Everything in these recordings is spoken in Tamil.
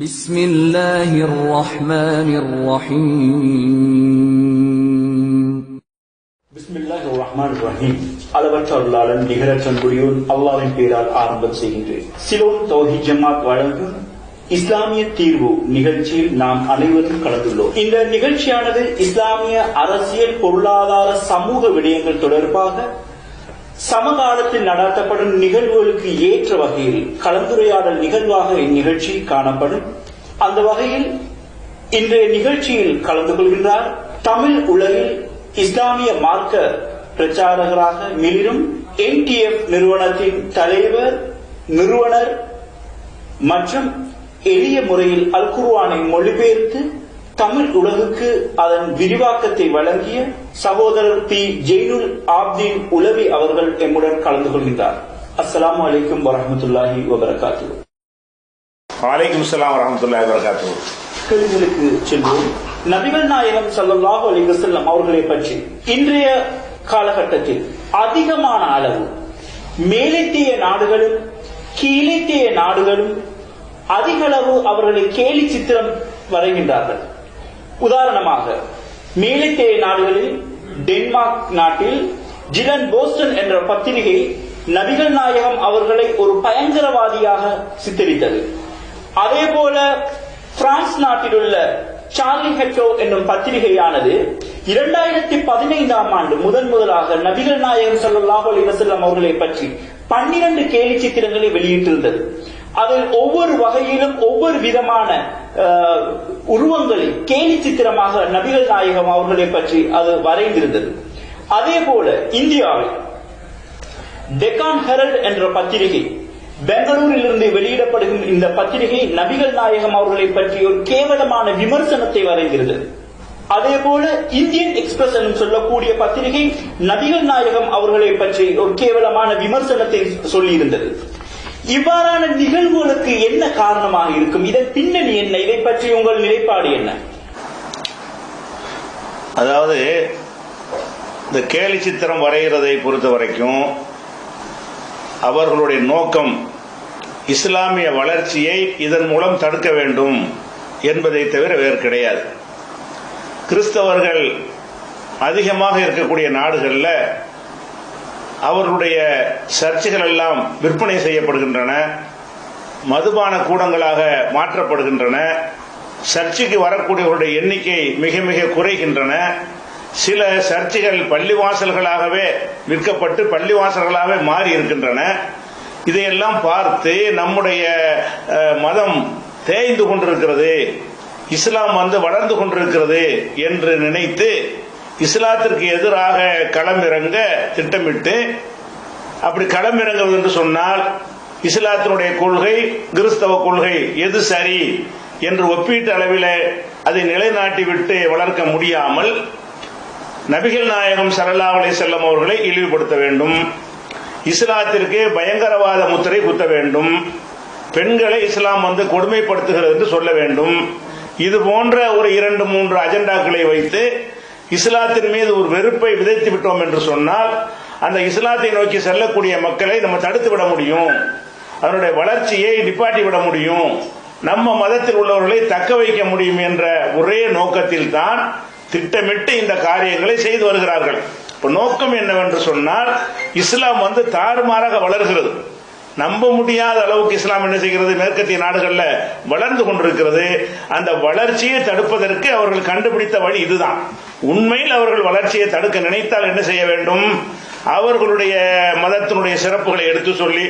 بسم الله الرحمن الرحيم بسم الله الرحمن الرحيم அளவற்ற அருளாளன் நிகரற்ற அன்புடையோன் அல்லாஹ்வின் பெயரால் ஆரம்பம் செய்கின்றேன். சிலோன் தௌஹீத் ஜமாத் வழங்கும் இஸ்லாமிய தீர்வு நிகழ்ச்சியில் நாம் அனைவரும் கலந்துள்ளோம். இந்த நிகழ்ச்சியானது இஸ்லாமிய அரசியல், பொருளாதார, சமூக விடயங்கள் தொடர்பாக சமகாலத்தில் நடத்தப்படும் நிகழ்வுகளுக்கு ஏற்ற வகையில் கலந்துரையாடல் நிகழ்வாக இந்நிகழ்ச்சி காணப்படும். அந்த வகையில் இன்றைய நிகழ்ச்சியில் கலந்து கொள்கின்றார் தமிழ் உலகில் இஸ்லாமிய மார்க்க பிரச்சாரகராக மிளிரும் NTF நிறுவனத்தின் தலைவர், நிறுவனர் மற்றும் எளிய முறையில் அல் குர்ஆனை மொழிபெயர்த்து தமிழ் உலகுக்கு அதன் விரிவாக்கத்தை வழங்கிய சகோதரர் பி ஜெயினுல் ஆப்தீன் உலவி அவர்கள் எம்முடன் கலந்து கொள்கின்றார். அஸ்ஸலாமு அலைக்கும் வரஹ்மத்துல்லாஹி வபரகாத்துஹு. வலைக்கும் ஸலாம் வரஹ்மத்துல்லாஹி வபரகாத்துஹு. கேள்விகளுக்கு செல்வோம். நபிகள் நாயகம் ஸல்லல்லாஹு அலைஹி வஸல்லம் அவர்களை பற்றி இன்றைய காலகட்டத்தில் அதிகமான அளவு மேலெத்திய நாடுகளும் கீழெத்திய நாடுகளும் அதிக அளவு அவர்களை கேலி சித்திரம் வரைகின்றார்கள். உதாரணமாக மேலெத்திய நாடுகளில் டென்மார்க் நாட்டில் ஜிலன் போஸ்டன் என்ற பத்திரிகை நபிகள் நாயகம் அவர்களை ஒரு பயங்கரவாதியாக சித்தரித்தது. அதே போல பிரான்ஸ் நாட்டில் உள்ள சார்லி ஹெப்டோ என்னும் பத்திரிகையானது 2015ஆம் ஆண்டு முதலாக நபிகள் நாயகம் ஸல்லல்லாஹு அலைஹி வஸல்லம் அவர்களை பற்றி 12 கேலி சித்திரங்களை வெளியிட்டிருந்தது. அதில் ஒவ்வொரு வகையிலும் ஒவ்வொரு விதமான உருவங்களை கேலி சித்திரமாக நபிகள் நாயகம் அவர்களை பற்றி அது வரைந்திருந்தது. அதே போல இந்தியாவில் டெக்கான் ஹெரல்ட் என்ற பத்திரிகை, பெங்களூரில் இருந்து வெளியிடப்படுகின்ற இந்த பத்திரிகை நபிகள் நாயகம் அவர்களை பற்றி ஒரு கேவலமான விமர்சனத்தை வரைந்திருந்தது. அதே போல இந்தியன் எக்ஸ்பிரஸ் என்று சொல்லக்கூடிய பத்திரிகை நபிகள் நாயகம் அவர்களை பற்றி ஒரு கேவலமான விமர்சனத்தை சொல்லியிருந்தது. இவ்வாறான நிகழ்வுகளுக்கு என்ன காரணமாக இருக்கும்? இதன் பின்னணி என்ன? இதை பற்றி உங்கள் நிலைப்பாடு என்ன? அதாவது இந்த கேலி சித்திரம் வரைகிறதை பொறுத்த வரைக்கும் அவர்களுடைய நோக்கம் இஸ்லாமிய வளர்ச்சியை இதன் மூலம் தடுக்க வேண்டும் என்பதை தவிர வேறு கிடையாது. கிறிஸ்தவர்கள் அதிகமாக இருக்கக்கூடிய நாடுகளில் அவர்களுடைய சர்ச்சுகள் எல்லாம் விற்பனை செய்யப்படுகின்றன, மதுபான கூடங்களாக மாற்றப்படுகின்றன, சர்ச்சுக்கு வரக்கூடியவர்களுடைய எண்ணிக்கை மிக மிக குறைகின்றன. சில சர்ச்சுகள் பள்ளிவாசல்களாகவே விற்கப்பட்டு பள்ளிவாசல்களாகவே மாறி இருக்கின்றன. இதையெல்லாம் பார்த்து நம்முடைய மதம் தேய்ந்து கொண்டிருக்கிறது, இஸ்லாம் வளர்ந்து கொண்டிருக்கிறது என்று நினைத்து இஸ்லாத்திற்கு எதிராக களமிறங்க திட்டமிட்டு, அப்படி களமிறங்குவது என்று சொன்னால் இஸ்லாத்தினுடைய கொள்கை கிறிஸ்தவ கொள்கை எது சரி என்று ஒப்பீட்டு அளவில் அதை நிலைநாட்டிவிட்டு வளர்க்க முடியாமல் நபிகள் நாயகம் ஸல்லல்லாஹு அலைஹி வஸல்லம் அவர்களை இழிவுபடுத்த வேண்டும், இஸ்லாத்திற்கு பயங்கரவாத முத்திரை குத்த வேண்டும், பெண்களை இஸ்லாம் கொடுமைப்படுத்துகிறது என்று சொல்ல வேண்டும். இது போன்ற ஒரு 2-3 அஜெண்டாக்களை வைத்து இஸ்லாத்தின் மீது ஒரு வெறுப்பை விதைத்து விட்டோம் என்று சொன்னால் அந்த இஸ்லாத்தை நோக்கி செல்லக்கூடிய மக்களை நம்ம தடுத்து விட முடியும், அதனுடைய வளர்ச்சியை நிப்பாட்டி விட முடியும், நம்ம மதத்தில் உள்ளவர்களை தக்க வைக்க முடியும் என்ற ஒரே நோக்கத்தில் தான் திட்டமிட்டு இந்த காரியங்களை செய்து வருகிறார்கள். இப்ப நோக்கம் என்னவென்று சொன்னால் இஸ்லாம் தாறுமாறாக வளர்கிறது. நம்ப முடியாத அளவுக்கு இஸ்லாம் என்ன செய்கிறது? மேற்கத்திய நாடுகள்ல வளர்ந்து கொண்டிருக்கிறது. அந்த வளர்ச்சியை தடுப்பதற்கு அவர்கள் கண்டுபிடித்த வழி இதுதான். உண்மையில் அவர்கள் வளர்ச்சியை தடுக்க நினைத்தால் என்ன செய்ய வேண்டும்? அவர்களுடைய மதத்தினுடைய சிறப்புகளை எடுத்து சொல்லி,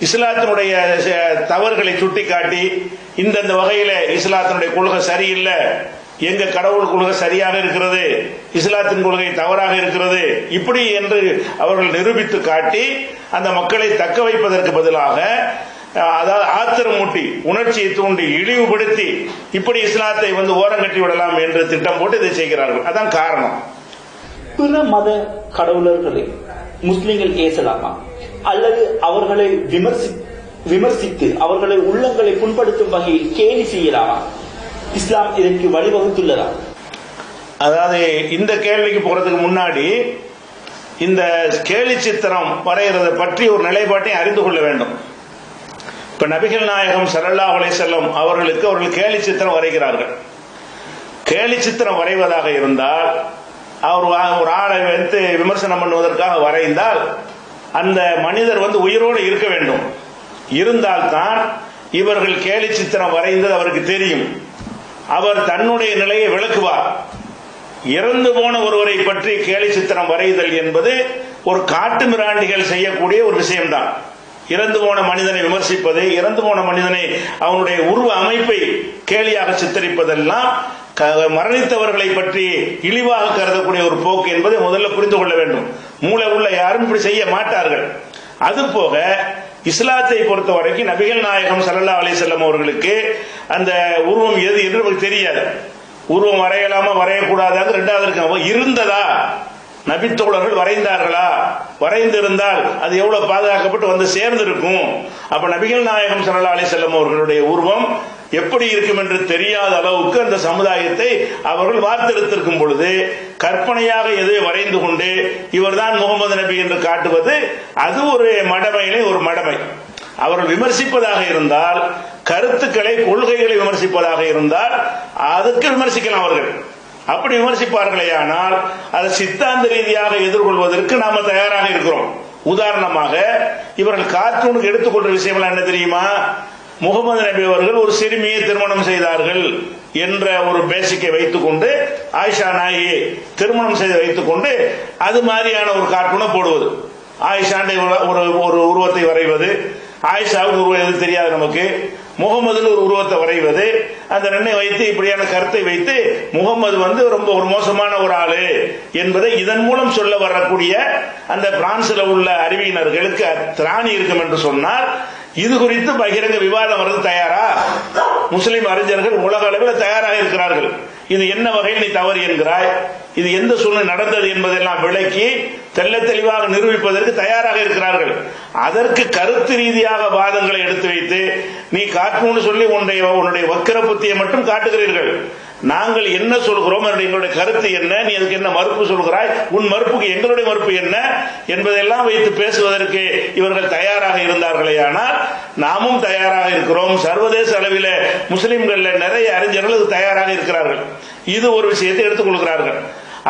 இஸ்லாத்தினுடைய தவறுகளை சுட்டிக்காட்டி, இந்தந்த வகையில இஸ்லாத்தினுடைய கொள்கை சரியில்லை, எங்க கடவுள் கொள்கை சரியாக இருக்கிறது, இஸ்லாத்தின் கொள்கை தவறாக இருக்கிறது, இப்படி என்று அவர்கள் நிரூபித்து காட்டி அந்த மக்களை தக்க வைப்பதற்கு பதிலாக அதாவது ஆத்திரமூட்டி உணர்ச்சியை தூண்டி இழிவுபடுத்தி இப்படி இஸ்லாத்தை ஓரங்கட்டி விடலாம் என்று திட்டம் போட்டு இதை செய்கிறார்கள். அதான் காரணம். பிற மத கடவுளர்களை முஸ்லிம்கள் ஏசலாமா அல்லது அவர்களை விமர்சித்து அவர்களை உள்ளங்களை புண்படுத்தும் வகையில் கேலி செய்யலாமா? இஸ்லாம் இதற்கு வழிவகுத்துள்ளதா? அதாவது இந்த கேள்விக்கு போறதுக்கு முன்னாடி இந்த கேலி சித்திரம் வரைகிறத பற்றி ஒரு நிலைப்பாட்டை அறிந்து கொள்ள வேண்டும். இப்ப நபிகள் நாயகம் ஸல்லல்லாஹு அலைஹி வஸல்லம் அவர்கள் கேலி சித்திரம் வரைகிறார்கள். கேலி சித்திரம் வரைவதாக இருந்தால், அவர் ஒரு ஆளை வைத்து விமர்சனம் பண்ணுவதற்காக வரைந்தால் அந்த மனிதர் உயிரோடு இருக்க வேண்டும். இருந்தால்தான் இவர்கள் கேலி சித்திரம் வரைந்தது அவருக்கு தெரியும். அவர் தன்னுடைய நிலையை விளக்குவார். இறந்து போன ஒருவரை பற்றி கேலி சித்திரம் வரைதல் என்பது ஒரு காட்டு மிராண்டிகள் செய்யக்கூடிய ஒரு விஷயம்தான். இறந்து போன மனிதனை விமர்சிப்பது, இறந்து போன மனிதனை அவனுடைய உருவ அமைப்பை கேலியாக சித்தரிப்பதெல்லாம் மரணித்தவர்களை பற்றி இழிவாக கருதக்கூடிய ஒரு போக்கு என்பதை முதல்ல புரிந்து கொள்ள வேண்டும். மூளை உள்ள யாரும் இப்படி செய்ய மாட்டார்கள். அதுபோக இஸ்லாத்தை பொறுத்த வரைக்கும் நபிகள் நாயகம் ஸல்லல்லாஹு அலைஹி வஸல்லம் அவர்களுக்கு அந்த உருவம் எது என்று நமக்கு தெரியாது. உருவம் வரையலாமா வரையக்கூடாது ரெண்டாவது இருக்கு. இருந்ததா, நபித்தோழர்கள் வரைந்தார்களா, வரைந்திருந்தால் அது எவ்வளவு பாதுகாக்கப்பட்டு சேர்ந்திருக்கும். அப்ப நபிகள் நாயகம் ஸல்லல்லாஹு அலைஹி வஸல்லம் அவர்களுடைய உருவம் எப்படி இருக்கும் என்று தெரியாத அளவுக்கு அந்த சமுதாயத்தை அவர்கள் வார்த்தெடுத்திருக்கும் பொழுது கற்பனையாக எதை வரைந்து கொண்டு இவர்தான் முகமது நபி என்று காட்டுவது அது ஒரு மடமையிலே ஒரு மடமை. அவர்கள் விமர்சிப்பதாக இருந்தால், கருத்துக்களை கொள்கைகளை விமர்சிப்பதாக இருந்தால் அதுக்கு விமர்சிக்கலாம். அவர்கள் அப்படி விமர்சிப்பார்களே ஆனால் அதை சித்தாந்த ரீதியாக எதிர்கொள்வதற்கு நாம தயாராக இருக்கிறோம். உதாரணமாக இவர்கள் கார்ட்டூனுக்கு எடுத்துக்கொண்ட விஷயம் என்ன தெரியுமா? முகமது நபி அவர்கள் ஒரு சிறுமியை திருமணம் செய்தார்கள் என்ற ஒரு பேசிக்கை வைத்துக் கொண்டு, ஆயிஷா நாயை திருமணம் செய்து வைத்துக் கொண்டு அது மாதிரியான ஒரு கார்ட்டூனை போடுவது, ஆயிஷாண்டை ஒரு உருவத்தை வரைவது, ஆயிஷாவுக்கு உருவம் எது தெரியாது நமக்கு, முகமதுல ஒரு உருவத்தை வரைவது, அந்த ரெண்டை வைத்து இப்படியான கருத்தை வைத்து முகமது ரொம்ப ஒரு மோசமான ஒரு ஆளு என்பதை இதன் மூலம் சொல்ல வரக்கூடிய அந்த பிரான்ஸ்ல உள்ள அறிவியினர்களுக்கு திராணி இருக்கும் என்று சொன்னால், இது குறித்து பகிரங்க விவாதம் வர்றது தயாரா? முஸ்லிம் அறிஞர்கள் உலக அளவில் தயாராக இருக்கிறார்கள். இது என்ன வகையில் நீ தவறு என்கிறாய், இது எந்த சூழ்நிலை நடந்தது என்பதெல்லாம் விளக்கி தெல்ல தெளிவாக நிரூபிப்பதற்கு தயாராக இருக்கிறார்கள். அதற்கு கருத்து ரீதியாக வாதங்களை எடுத்து வைத்து நீ கார்ட்டூன் சொல்லி உன்னுடைய வக்கர புத்தியை மட்டும் காட்டுகிறீர்கள். நாங்கள் என்ன சொல்கிறோம், எங்களுடைய கருத்து என்ன, நீ அதுக்கு என்ன மறுப்பு சொல்கிறாய், உன் மறுப்புக்கு எங்களுடைய மறுப்பு என்ன என்பதெல்லாம் வைத்து பேசுவதற்கு இவர்கள் தயாராக இருந்தார்களே ஆனால் நாமும் தயாராக இருக்கிறோம். சர்வதேச அளவில் முஸ்லிம்கள் நிறைய அறிஞர்கள் தயாராக இருக்கிறார்கள். இது ஒரு விஷயத்தை எடுத்துக்கொள்கிறார்கள்.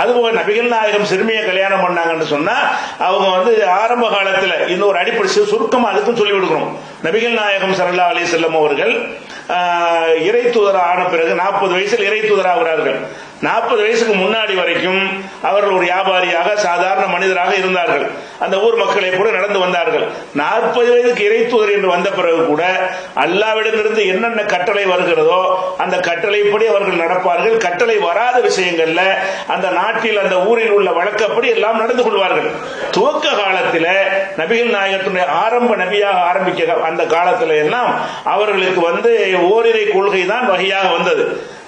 அதுபோல நபிகள் நாயகம் சிறுமியை கல்யாணம் பண்ணாங்கன்னு சொன்னா அவங்க ஆரம்ப காலத்தில் இன்னொரு அடிப்படை சுருக்கமா அதுக்கும் சொல்லி கொடுக்கணும். நபிகள் நாயகம் ஸல்லல்லாஹு அலைஹி வஸல்லம் அவர்கள் இறை தூதர் ஆன பிறகு 40 வயசில் இறை தூதர் ஆகிறார்கள். 40 வயசுக்கு முன்னாடி வரைக்கும் அவர்கள் ஒரு வியாபாரியாக சாதாரண மனிதராக இருந்தார்கள். அந்த ஊர் மக்களை கூட நடந்து வந்தார்கள். 40 வயதுக்கு இறை தூதர் என்று வந்த பிறகு கூட அல்லாஹ்விடமிருந்து என்னென்ன கட்டளை வருகிறதோ அந்த கட்டளைப்படி அவர்கள் நடப்பார்கள். கட்டளை வராத விஷயங்கள்ல அந்த நாட்டில் அந்த ஊரில் உள்ள வழக்கப்படி எல்லாம் நடந்து கொள்வார்கள். துவக்க காலத்தில் நபிகள் நாயகத்துடைய ஆரம்ப நபியாக ஆரம்பிக்க அந்த காலத்தில் எல்லாம் அவர்களுக்கு ஓரிரை கொள்கை தான் வகையாக வந்தது.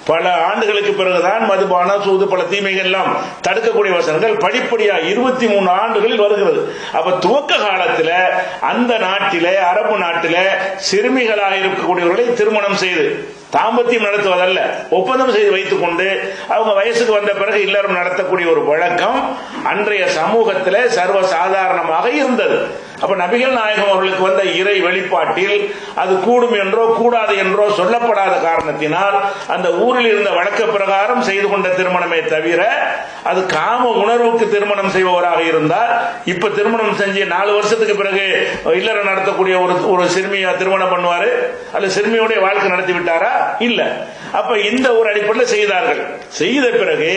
பல ஆண்டுகளுக்கு பிறகுதான் மதுபான சூது பல தீமைகள் எல்லாம் தடுக்கக்கூடிய வசனங்கள் படிப்படியா 23 ஆண்டுகளில் வருகிறது. அப்ப துவக்க காலத்தில் அந்த நாட்டிலே அரபு நாட்டிலே சிறுமிகளாக இருக்கக்கூடியவர்களை திருமணம் செய்து தாம்பத்தியம் நடத்துவதல்ல, ஒப்பந்தம் செய்து வைத்துக் கொண்டு அவங்க வயசுக்கு வந்த பிறகு இல்லறம் நடத்தக்கூடிய ஒரு வழக்கம் அன்றைய சமூகத்தில் சர்வ சாதாரணமாக இருந்தது. அப்ப நபிகள் நாயகம் அவர்களுக்கு வந்த இறை வெளிப்பாட்டில் அது கூடும் என்றோ கூடாது என்றோ சொல்லப்படாத காரணத்தினால் அந்த ஊரில் இருந்த வழக்க பிரகாரம் செய்து கொண்ட திருமணமே தவிர அது காம உணர்வுக்கு திருமணம் செய்பவராக இருந்தால் இப்ப திருமணம் செஞ்சு 4 வருஷத்துக்கு பிறகு இல்லறம் நடத்தக்கூடிய ஒரு சிறுமியை திருமணம் பண்ணுவாரு, அல்ல சிறுமியோடைய வாழ்க்கை நடத்தி விட்டாரா? இல்ல. அப்ப இந்த ஒரு அடிப்படையில் செய்தார்கள். செய்த பிறகு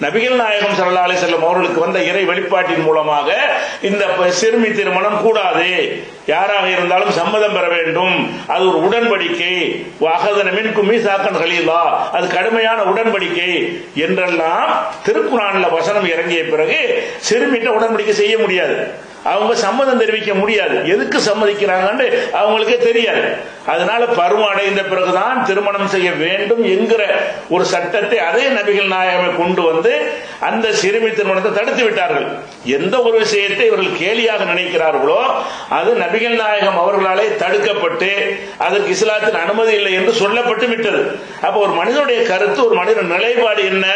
நபிகள் நாயகம் ஸல்லல்லாஹு அலைஹி வஸல்லம் அவர்களுக்கு வந்த இறை வெளிப்பாட்டின் மூலமாக இந்த சிறுமி திருமணம் கூடாது, யாராக இருந்தாலும் சம்மதம் பெற வேண்டும், அது ஒரு உடன்படிக்கை, வஅகதன மின்கும் மீசாக்கன் கலீலா, அது கடுமையான உடன்படிக்கை என்றெல்லாம் திருக்குர்ஆன்ல வசனம் இறங்கிய பிறகு சிறுமிட்ட உடன்படிக்கை செய்ய முடியாது, அவங்க சம்மதம் தெரிவிக்க முடியாது. எதுக்கு சம்மதிக்கிறாங்கன்னு அவங்களுக்கே தெரியாது. அதனால பருவம் அடைந்த பிறகுதான் திருமணம் செய்ய வேண்டும் என்கிற ஒரு சட்டத்தை அதே நபிகள் நாயகம் கொண்டு அந்த சிறுமி திருமணத்தை தடுத்து விட்டார்கள். எந்த ஒரு விஷயத்தை இவர்கள் கேலியாக நினைக்கிறார்களோ அது நபிகள் நாயகம் அவர்களாலே தடுக்கப்பட்டு அதற்கு இஸ்லாத்தின் அனுமதி இல்லை என்று சொல்லப்பட்டு விட்டது. அப்ப ஒரு மனிதனுடைய கருத்து, ஒரு மனிதன் நிலைப்பாடு என்ன,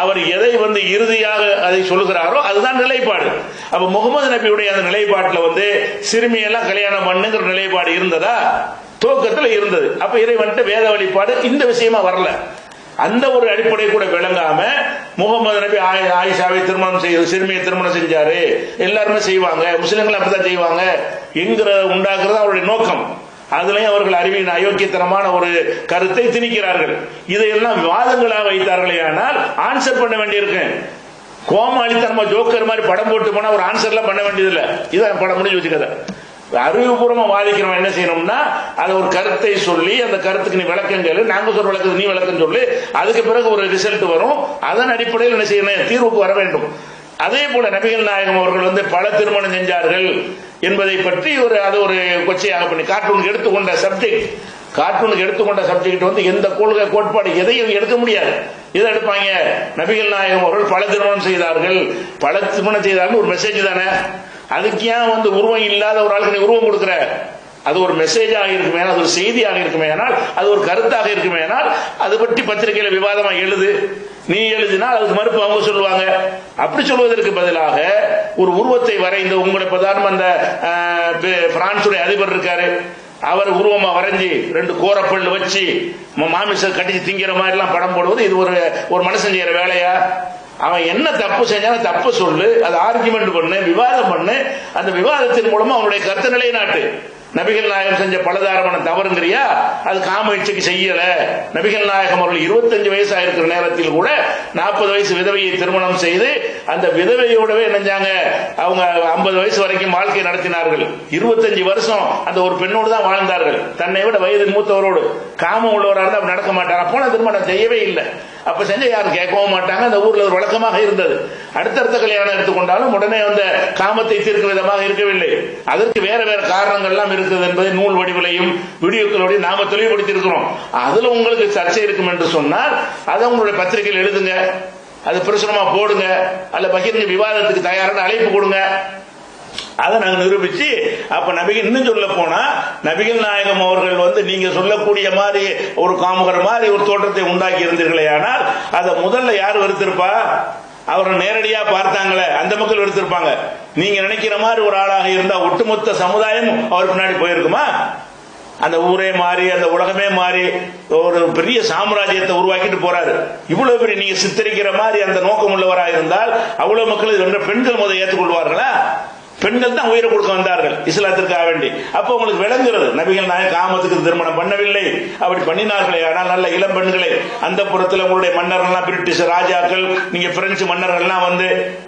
அவர் எதை இறுதியாக அதை சொல்லுகிறாரோ அதுதான் நிலைப்பாடு. அப்ப முகமது நபியுடைய அந்த நிலைப்பாட்டில் சிறுமியெல்லாம் கல்யாணம் பண்ணுங்கிற நிலைப்பாடு இருந்ததா? துவக்கத்தில் இருந்தது. அப்ப இறைவன்ட்ட வேத வழிபாடு இந்த விஷயமா வரல. அந்த ஒரு அடிப்படை கூட விளங்காம முகமது நபி ஆயிஷாவை திருமணம் செய்து சிறுமியை திருமணம் செஞ்சாரு, எல்லாருமே செய்வாங்க, முஸ்லிம்கள் அப்படித்தான் செய்வாங்க என்கிற உண்டாக்குறது அவருடைய நோக்கம். அதுலயும் அவர்கள் அறிவின் அயோக்கியத்தனமான ஒரு கருத்தை திணிக்கிறார்கள். இதையெல்லாம் வாதங்களாக வைத்தார்களே ஆனால் ஆன்சர் பண்ண வேண்டியிருக்கு. கோமாளித்தனமா ஜோக்கர் மாதிரி படம் போட்டு போனா ஒரு ஆன்சர்லாம் பண்ண வேண்டியதில்லை. இதான் படம் முடிஞ்சு வச்சுக்கத. அறிவுபூர்வமா வாதிக்கிறவன் என்ன செய்யணும்னா அதை ஒரு கருத்தை சொல்லி அந்த கருத்துக்கு நீ விளக்கம் கேளு, நாங்க சொல்ற விளக்கத்துக்கு நீ விளக்கம் சொல்லு, அதுக்கு பிறகு ஒரு ரிசல்ட் வரும். அதன் அடிப்படையில் என்ன செய்யணும், தீர்வுக்கு வர வேண்டும். அதே போல நபிகள் நாயகம் அவர்கள் பல திருமணம் செஞ்சார்கள் என்பதை பற்றி அது ஒரு கொச்சையாக பண்ணி கார்ட்டூனுக்கு எடுத்துக்கொண்ட சப்ஜெக்ட் எந்த கொள்கை கோட்பாடு எதையும் எடுக்க முடியாது. இதை எடுப்பாங்க, நபிகள் நாயகம் அவர்கள் பல திருமணம் செய்தார்கள் ஒரு மெசேஜ் தானே. அதுக்கு ஏன் உருவம் இல்லாத ஒரு ஆளுக்கு நீ உருவம் கொடுக்குற? அது ஒரு மெசேஜாக இருக்குமே, அது ஒரு செய்தியாக இருக்குமே, அது ஒரு கருத்தாக இருக்குமே, அது பற்றி பத்திரிகையில விவாதமா எழுது. நீ எழுதினால் அதுக்கு மறுப்பு அவங்க சொல்லுவாங்க. அப்படி சொல்வதற்கு பதிலாக ஒரு உருவத்தை வரைந்து உங்களை பிரதானம் அந்த பிரான்சுடைய அதிபர் இருக்காரு, அவர் உருவமா வரைஞ்சி 2 கோரப்பல் வச்சு மாமிசம் கட்டிச்சு திங்கிற மாதிரி எல்லாம் படம் போடுவது இது ஒரு மனுஷன் செய்யற வேலையா? அவன் என்ன தப்பு செஞ்சாலும் தப்பு சொல்லு, அது ஆர்குமெண்ட் பண்ணு, விவாதம் பண்ணு. அந்த விவாதத்தின் மூலமா அவனுடைய கருத்து நிலைநாட்டு. நபிகள் நாயகம் செஞ்ச பலதாரமான தவறுங்கிறியா? அது காம இச்சைக்கு செய்யல. நபிகள் நாயகம் அவர்கள் 25 வயசா இருக்கிற நேரத்தில் கூட 40 வயசு விதவையை திருமணம் செய்து அந்த விதவையோடவே நினைஞ்சாங்க. அவங்க 50 வயசு வரைக்கும் வாழ்க்கை நடத்தினார்கள். 25 வருஷம் அந்த ஒரு பெண்ணோடு தான் வாழ்ந்தார்கள். தன்னை விட வயது மூத்தவரோடு. காமம் உள்ளவராக இருந்தால் நடக்க மாட்டார். அப்போ திருமணம் செய்யவே இல்லை. அப்ப செஞ்ச யாரும் கேட்கவும் மாட்டாங்க. அந்த ஊர்ல ஒரு வழக்கமாக இருந்தது. அடுத்தடுத்த கல்யாணம் எடுத்துக்கொண்டாலும் உடனே காமத்தை தீர்க்கும் விதமாக இருக்கவில்லை. அதற்கு வேற வேற காரணங்கள் எல்லாம் இருக்குது என்பதை நூல் வடிவிலையும் வீடியோக்களோடையும் நாம தெளிவுபடுத்தியிருக்கிறோம். அதுல உங்களுக்கு சர்ச்சை இருக்கும் என்று சொன்னால் அதை உங்களுடைய பத்திரிகையில் எழுதுங்க, அது பிரசுரமா போடுங்க, அல்ல பகிர்ந்து விவாதத்துக்கு தயாரான அழைப்பு கொடுங்க. அதை நாங்கள் நிரூபிச்சு அப்ப நபிகள் இன்னும் சொல்ல போனா நபிகள் நாயகம் அவர்கள் நீங்க சொல்லக்கூடிய மாதிரி ஒரு காமுகர் மாதிரி ஒரு தோற்றத்தை உண்டாக்கி இருந்தீர்களே, ஆனால் அதை முதல்ல யார் வெறுத்திருப்பா? அவர்கள் நேரடியா பார்த்தாங்களே அந்த மக்கள் எடுத்திருப்பாங்க. நீங்க நினைக்கிற மாதிரி ஒரு ஆளாக இருந்தா ஒட்டுமொத்த சமுதாயம் அவர் பின்னாடி போயிருக்குமா? அந்த ஊரே மாறி அந்த உலகமே மாறி ஒரு பெரிய சாம்ராஜ்யத்தை உருவாக்கிட்டு போறாரு. இவ்வளவு பெரிய நீங்க சித்தரிக்கிற மாதிரி அந்த நோக்கம் உள்ளவராக இருந்தால் அவ்வளவு மக்கள் பெண்கள் முதல் ஏற்றுக்கொள்வார்களா? பெண்கள் தான் உயிரை கொடுக்க வந்தார்கள் இஸ்லாத்திற்காக வேண்டி. அப்ப உங்களுக்கு விளங்குறது நபிகள் நாயகம் காமத்துக்கு திருமணம் பண்ணவில்லை. அப்படி பண்ணினார்களே ஆனால் நல்ல இளம் பெண்களை அந்த புறத்தில் உங்களுடைய மன்னர்கள் பிரிட்டிஷ் ராஜாக்கள், நீங்க பிரெஞ்சு மன்னர்கள் எல்லாம்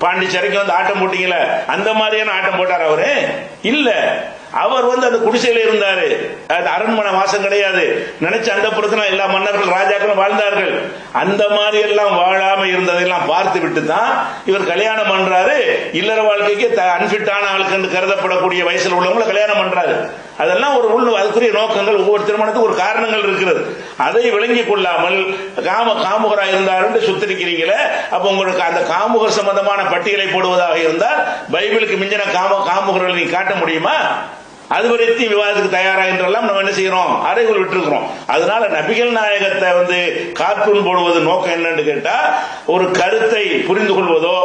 பாண்டிச்சேரிக்கு ஆட்டம் போட்டீங்களே, அந்த மாதிரியான ஆட்டம் போட்டார் அவரு இல்ல. அவர் அந்த குடிசையில இருந்தாரு, அது அரண்மனை வாசம் கிடையாது. நினைச்ச அந்த புறத்துல எல்லா மன்னர்கள் ராஜாக்களும் வாழ்ந்தார்கள். அந்த மாதிரி எல்லாம் வாழாம இருந்ததெல்லாம் பார்த்து விட்டு தான் இவர் கல்யாணம் பண்றாரு. இல்லற வாழ்க்கைக்கு அன்பிட்டான ஆளுக்கு கருதப்படக்கூடிய வயசுல உள்ளவங்களை கல்யாணம் பண்றாரு. அதெல்லாம் அதுக்குரிய நோக்கங்கள், ஒவ்வொரு திருமணத்துக்கு ஒரு காரணங்கள் இருக்கிறது. அதை விளங்கிக் கொள்ளாமல் காமுகராக இருந்தார் என்று சுத்தரிக்கிறீங்களே. அப்ப உங்களுக்கு அந்த காமுகர் சம்பந்தமான பட்டியலை போடுவதாக இருந்தால் பைபிளுக்கு மிஞ்சின காமுகர்களை நீ காட்ட முடியுமா? அது வரைக்கும் விவாதத்துக்கு தயாரா என்றெல்லாம் நம்ம என்ன செய்யறோம், அறைகள் விட்டுருக்கிறோம். அதனால நபிகள் நாயகத்தை கார்ட்டூன் போடுவது நோக்கம் என்னன்னு கேட்டா ஒரு கருத்தை புரிந்து கொள்வதோ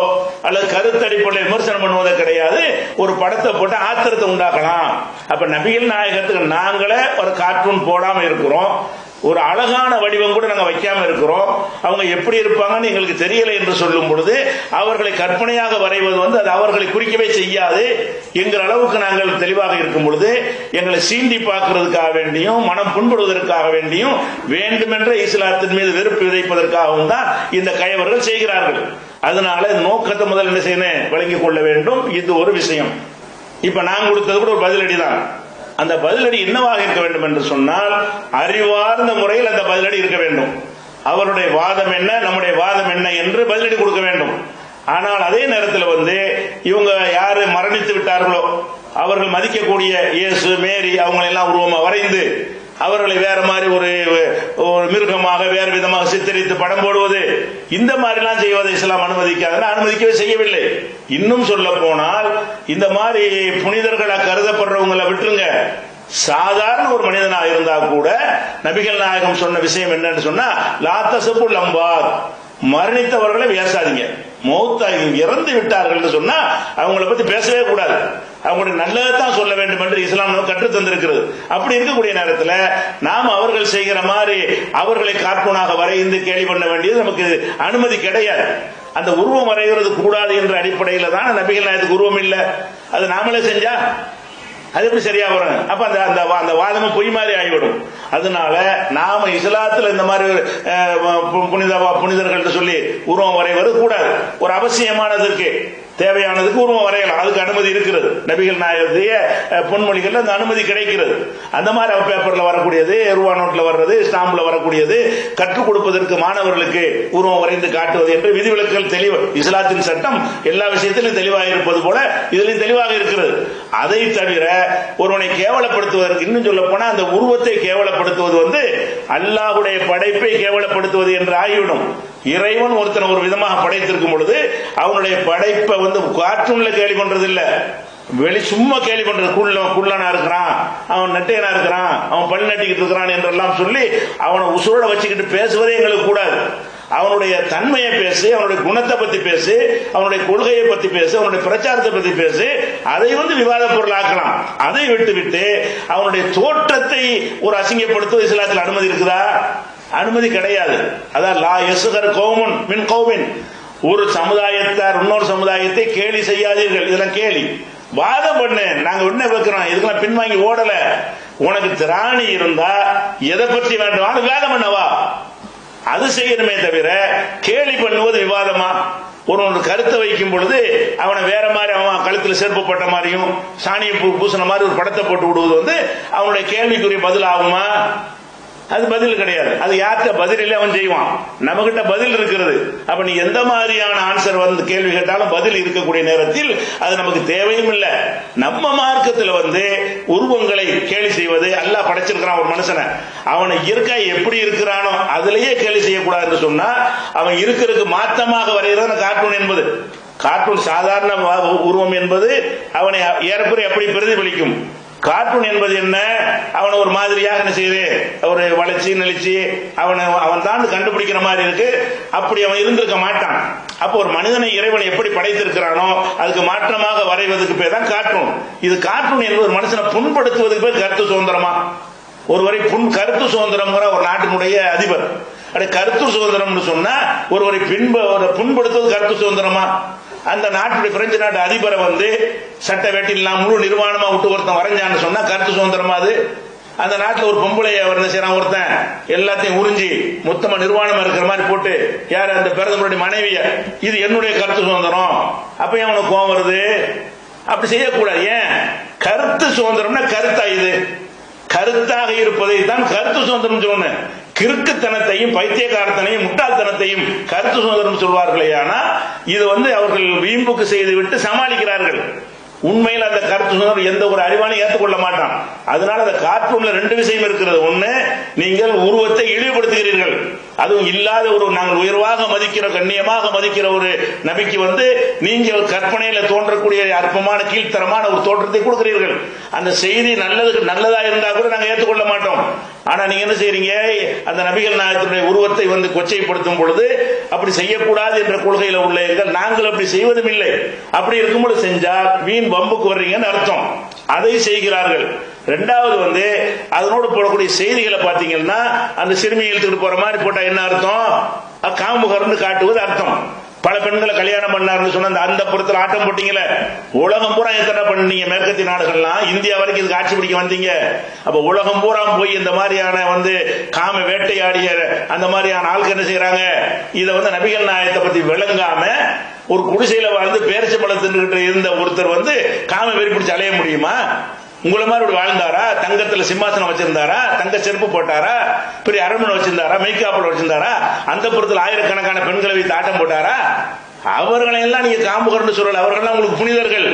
அல்லது கருத்து அடிப்படையில் விமர்சனம் பண்ணுவதோ கிடையாது. ஒரு படத்தை போட்டு ஆத்திரத்தை உண்டாக்கலாம். அப்ப நபிகள் நாயகத்துக்கு நாங்களே ஒரு கார்ட்டூன் போடாம இருக்கிறோம். ஒரு அழகான வடிவம் கூட நாங்கள் வைக்காம இருக்கிறோம். அவங்க எப்படி இருப்பாங்கன்னு எங்களுக்கு தெரியல என்று சொல்லும் பொழுது அவர்களை கற்பனையாக வரைவது அது அவர்களை குறிக்கவே செய்யாது என்கிற அளவுக்கு நாங்கள் தெளிவாக இருக்கும் பொழுது எங்களை சீண்டி பார்க்கிறதுக்காக வேண்டியும் மனம் புண்படுவதற்காக வேண்டியும் வேண்டுமென்ற இஸ்லாத்தின் மீது வெறுப்பு விதைப்பதற்காகவும் தான் இந்த கயவர்கள் செய்கிறார்கள். அதனால நோக்கத்தை முதல் என்ன செய்யணும், விளங்கிக் கொள்ள வேண்டும். இது ஒரு விஷயம். இப்ப நான் கொடுத்தது கூட ஒரு பதிலடி தான். அந்த பதிலடி என்னவாக இருக்க வேண்டும் என்று சொன்னால் அறிவார்ந்த முறையில் அந்த பதிலடி இருக்க வேண்டும். அவருடைய வாதம் என்ன, நம்முடைய வாதம் என்ன என்று பதிலடி கொடுக்க வேண்டும். ஆனால் அதே நேரத்தில் இவங்க யாரு மரணித்து விட்டார்களோ அவர்கள் மதிக்கக்கூடிய இயேசு மேரி அவங்களை எல்லாம் உருவமா வரைந்து அவர்களை வேற மாதிரி ஒரு மிருகமாக வேறு விதமாக சித்தரித்து படம் போடுவது, இந்த மாதிரிலாம் செய்வதை இஸ்லாம் அனுமதிக்காது, அனுமதிக்கவே செய்யவில்லை. இன்னும் சொல்ல போனால் இந்த மாதிரி புனிதர்களாக கருதப்படுறவங்களை விட்டுருங்க, சாதாரண ஒரு மனிதனாக இருந்தா கூட நபிகள் நாயகம் சொன்ன விஷயம் என்னன்னு சொன்னா லாத்தசபுல் அம்பாத், மரணித்தவர்களை பேசாதீங்க. மௌத்தா இறந்து விட்டார்கள் சொன்னா அவங்களை பத்தி பேசவே கூடாது. அவங்களுடைய நல்லதான் சொல்ல வேண்டும் என்று இஸ்லாம் நமக்கு கற்றுத் தந்திருக்கிறது. அப்படி இருக்கக்கூடிய நேரத்தில் நாம் அவர்கள் செய்கிற மாதிரி அவர்களை கார்ட்டூனாக வரைந்து கேலி பண்ண வேண்டியது நமக்கு அனுமதி கிடையாது. அந்த உருவம் வரைகிறது கூடாது என்ற அடிப்படையில் தான் நபிகள் நாயகத்துக்கு உருவம் இல்லை. அது நாமளே செஞ்சா அது எப்படி சரியா வரும்? அப்ப அந்த வாதமும் பொய் மாதிரி ஆகிவிடும். அதனால நாம இஸ்லாத்துல இந்த மாதிரி புனிதர்கள் சொல்லி உருவம் வரைவது கூடாது. ஒரு அவசியமானதற்கு தேவையானதுக்கு உருவம் வரையலாம், அதுக்கு அனுமதி இருக்கிறது. நபிகள் நாயகத்துடைய பொன்மொழிகள் அந்த அனுமதி கிடைக்கிறது. அந்த மாதிரி பேப்பர்ல வரக்கூடியது, ரூபா நோட்ல வர்றது, ஸ்டாம்புல வரக்கூடியது கற்றுக் கொடுப்பதற்கு மாணவர்களுக்கு உருவம் வரைந்து காட்டுவது என்று விதிவிலக்குகள் தெளிவு. இஸ்லாத்தின் சட்டம் எல்லா விஷயத்திலும் தெளிவாக இருப்பது போல இதிலும் தெளிவாக இருக்கிறது. அதை தவிர ஒருவனை கேவலப்படுத்துவதற்கு, இன்னும் சொல்ல போனா அந்த உருவத்தை கேவலப்படுத்துவது அல்லாஹ்வுடைய படைப்பை கேவலப்படுத்துவது என்று ஆகிவிடும். இறைவன் ஒருத்தன் ஒரு விதமாக படைத்திருக்கும் பொழுது அவனுடைய படைப்பை கார்ட்டூன்ல கேலி பண்றது இல்ல, வெளி சும்மா கேலி பண்றது. குள்ளனா இருக்கிறான், அவன் நட்டையனா இருக்கிறான், அவன் பல் நட்டிக்கிட்டு இருக்கிறான் என்றெல்லாம் சொல்லி அவனை உசுரோட வச்சுக்கிட்டு பேசுவதே எங்களுக்கு கூடாது. அவனுடைய தன்மையை பேசு, அவனுடைய குணத்தை பத்தி பேசு, அவனுடைய கொள்கையை பத்தி பேசு, அவனுடைய பிரச்சாரத்தை பத்தி பேசு, அதை விவாத பொருள் ஆக்கலாம். அதை விட்டு அவனுடைய தோற்றத்தை ஒரு அசிங்கப்படுத்துவது இஸ்லாத்தில் அனுமதி இருக்குதா? அனுமதி கிடையாது. அதான் லா யஸ்கர் கௌமுன் மின் கௌமின், ஒரு சமுதாயத்தார் இன்னொரு சமுதாயத்தை கேலி செய்யாதீர்கள். இதெல்லாம் கேலி. வாதம் பண்ணு, நாங்க என்ன வைக்கிறோம், இதுக்கெல்லாம் பின்வாங்கி ஓடல. உனக்கு திராணி இருந்தா எதை பற்றி வேண்டுமானு வாதம் பண்ணவா, அது செய்யணுமே தவிர கேலி பண்ணுவது விவாதமா? ஒரு கருத்தை வைக்கும் பொழுது அவனை வேற மாதிரி, அவன் கழுத்துல செருப்பு போட்ட மாதிரியும் சாணியை பூசின மாதிரி ஒரு படத்தை போட்டு விடுவது அவனுடைய கேள்விக்குரிய பதில் ஆகுமா? அது பதில் கிடையாது. அது யார்கிட்ட பதில் அவன் செய்வான், நம்ம கிட்ட பதில் இருக்கிறது. அப்ப நீ எந்த மாதிரியான ஆன்சர் கேள்வி கேட்டாலும் பதில் இருக்கக்கூடிய நேரத்தில் அது நமக்கு தேவையும் இல்லை. நம்ம மார்க்கத்தில் உருவங்களை கேலி செய்வது, அல்லாஹ் படைச்சிருக்கிறான் ஒரு மனுஷனை, அவனை இயற்கை எப்படி இருக்கிறானோ அதிலேயே கேலி செய்யக்கூடாது என்று சொன்னா அவன் இருக்கிறதுக்கு மாற்றமாக வரைகிறது கார்ட்டூன் என்பது. கார்ட்டூன் சாதாரண உருவம் என்பது அவனை ஏறக்குறைய எப்படி பிரதிபலிக்கும். கார்ட்டூன் என்பது என்ன, அவனை ஒரு மாதிரியாக என்ன செய்யுது, ஒரு வளைச்சி நெளிச்சு அவன் தான் கண்டுபிடிக்கிற மாதிரி இருக்கு. அப்படி அவன் இருந்திருக்க மாட்டான். அப்போ ஒரு மனிதனை இறைவன் எப்படி படைத்திருக்கிறானோ அதுக்கு மாற்றமாக வரைவதற்கு பேர் தான் கார்ட்டூன். இது கார்ட்டூன் என்பது ஒரு மனுஷனை புண்படுத்துவதற்கு பேர் கருத்து சுதந்திரமா? ஒருவரை கருத்து சுதந்திரம் ஒரு நாட்டினுடைய அதிபர் கருத்து சுதந்திரம் சொன்னா ஒருவரை புண்படுத்துவது கருத்து சுதந்திரமா? அந்த நாட்டுடைய பிரெஞ்சு நாட்டு அதிபரை சட்ட வேட்டிலாம் முழு நிர்வாணமா விட்டு ஒருத்தன் வரைஞ்சான்னு சொன்னா கருத்து சுதந்திரமா? அது அந்த நாட்டில் ஒரு பொம்பளை அவர் என்ன செய்யறான், ஒருத்தன் எல்லாத்தையும் உறிஞ்சி மொத்தமா நிர்வாணமா இருக்கிற மாதிரி போட்டு, யார் அந்த பிரதமருடைய மனைவிய, இது என்னுடைய கருத்து சுதந்திரம். அப்ப அவனுக்கு கோவம் வருது. அப்படி செய்யக்கூடாது. ஏன்? கருத்து சுதந்திரம்னா கருத்தா? இது கருத்தாக இருப்பதை தான் கருத்து சுதந்திரம் சொல்லணும். கிறுக்குத்தனத்தையும் பைத்தியக்காரத்தனையும் முட்டாள்தனத்தையும் கருத்து சுதந்திரம் சொல்வார்களே, ஆனா இது அவர்கள் வீம்புக்கு செய்து விட்டு சமாளிக்கிறார்கள். உண்மையில் அந்த கருத்து சுதந்திரம் எந்த ஒரு அறிவானையும் ஏற்றுக்கொள்ள மாட்டான். அதனால அந்த கார்ட்டூன்ல ரெண்டு விஷயம் இருக்கிறது. ஒண்ணு, நீங்கள் உருவத்தை இழிவுபடுத்துகிறீர்கள். அதுவும் இல்லாத ஒரு, நாங்கள் உயர்வாக மதிக்கிற கண்ணியமாக மதிக்கிற ஒரு நபிக்கு நீங்கள் கற்பனையில தோன்றக்கூடிய அற்பமான கீழ்த்தரமான ஒரு தோற்றத்தை கொடுக்கிறீர்கள். அந்த செய்தி நல்லதா இருந்தா கூட நாங்கள் ஏற்றுக்கொள்ள மாட்டோம். ஆனா நீங்க என்ன செய்றீங்க, அந்த நபிகள் நாயகத்தினுடைய உருவத்தை கொச்சைப்படுத்தும் பொழுது அப்படி செய்யக்கூடாது என்ற கொள்கையில உள்ள நாங்கள் அப்படி செய்வதும் இல்லை. அப்படி இருக்கும்போது செஞ்சால் வீண் வம்புக்கு வர்றீங்கன்னு அர்த்தம். அதை செய்கிறார்கள். ரெண்டாவது அதனோடு போடக்கூடிய செய்திகளை பார்த்தீங்கன்னா, அந்த சிறுமியை இழுத்துட்டு போற மாதிரி போட்டா என்ன அர்த்தம்? காமுகர்னு காட்டுவது அர்த்தம். பல பெண்களை கல்யாணம் பண்ணாருன்னு சொன்ன அந்த புறத்தில் ஆட்டம் போட்டீங்களே, உலகம் பூரா எத்தனை பண்ணீங்க? மேற்கத்திய நாடுகள்லாம் இந்தியா வரைக்கும் இதுக்கு ஆட்சி பிடிக்க வந்தீங்க. அப்ப உலகம் பூரா போய் இந்த மாதிரியான காம வேட்டையாடிய அந்த மாதிரியான ஆளுக்கு என்ன செய்யறாங்க? இதை நபிகள் நாயகத்தை பத்தி விளங்காம ஒரு குடிசையில வாழ்ந்து பேரிச்ச பழத்துக்கிட்டு இருந்த ஒருத்தர் காம வெறி பிடிச்சு அலைய முடியுமா? உங்களை மாதிரி வாழ்ந்தாரா? தங்கத்துல சிம்மாசனம் வச்சிருந்தாரா? தங்க செருப்பு போட்டாரா? பெரிய அரண்மனை வச்சிருந்தாரா? மெய்காப்பல் வச்சிருந்தாரா? அந்த புறத்தில் ஆயிரக்கணக்கான பெண்களை வைத்து ஆட்டம் போட்டாரா? அவர்களை எல்லாம் நீங்க காமுகர்னு சொல்லல. அவர்கள்லாம் உங்களுக்கு புனிதர்கள்,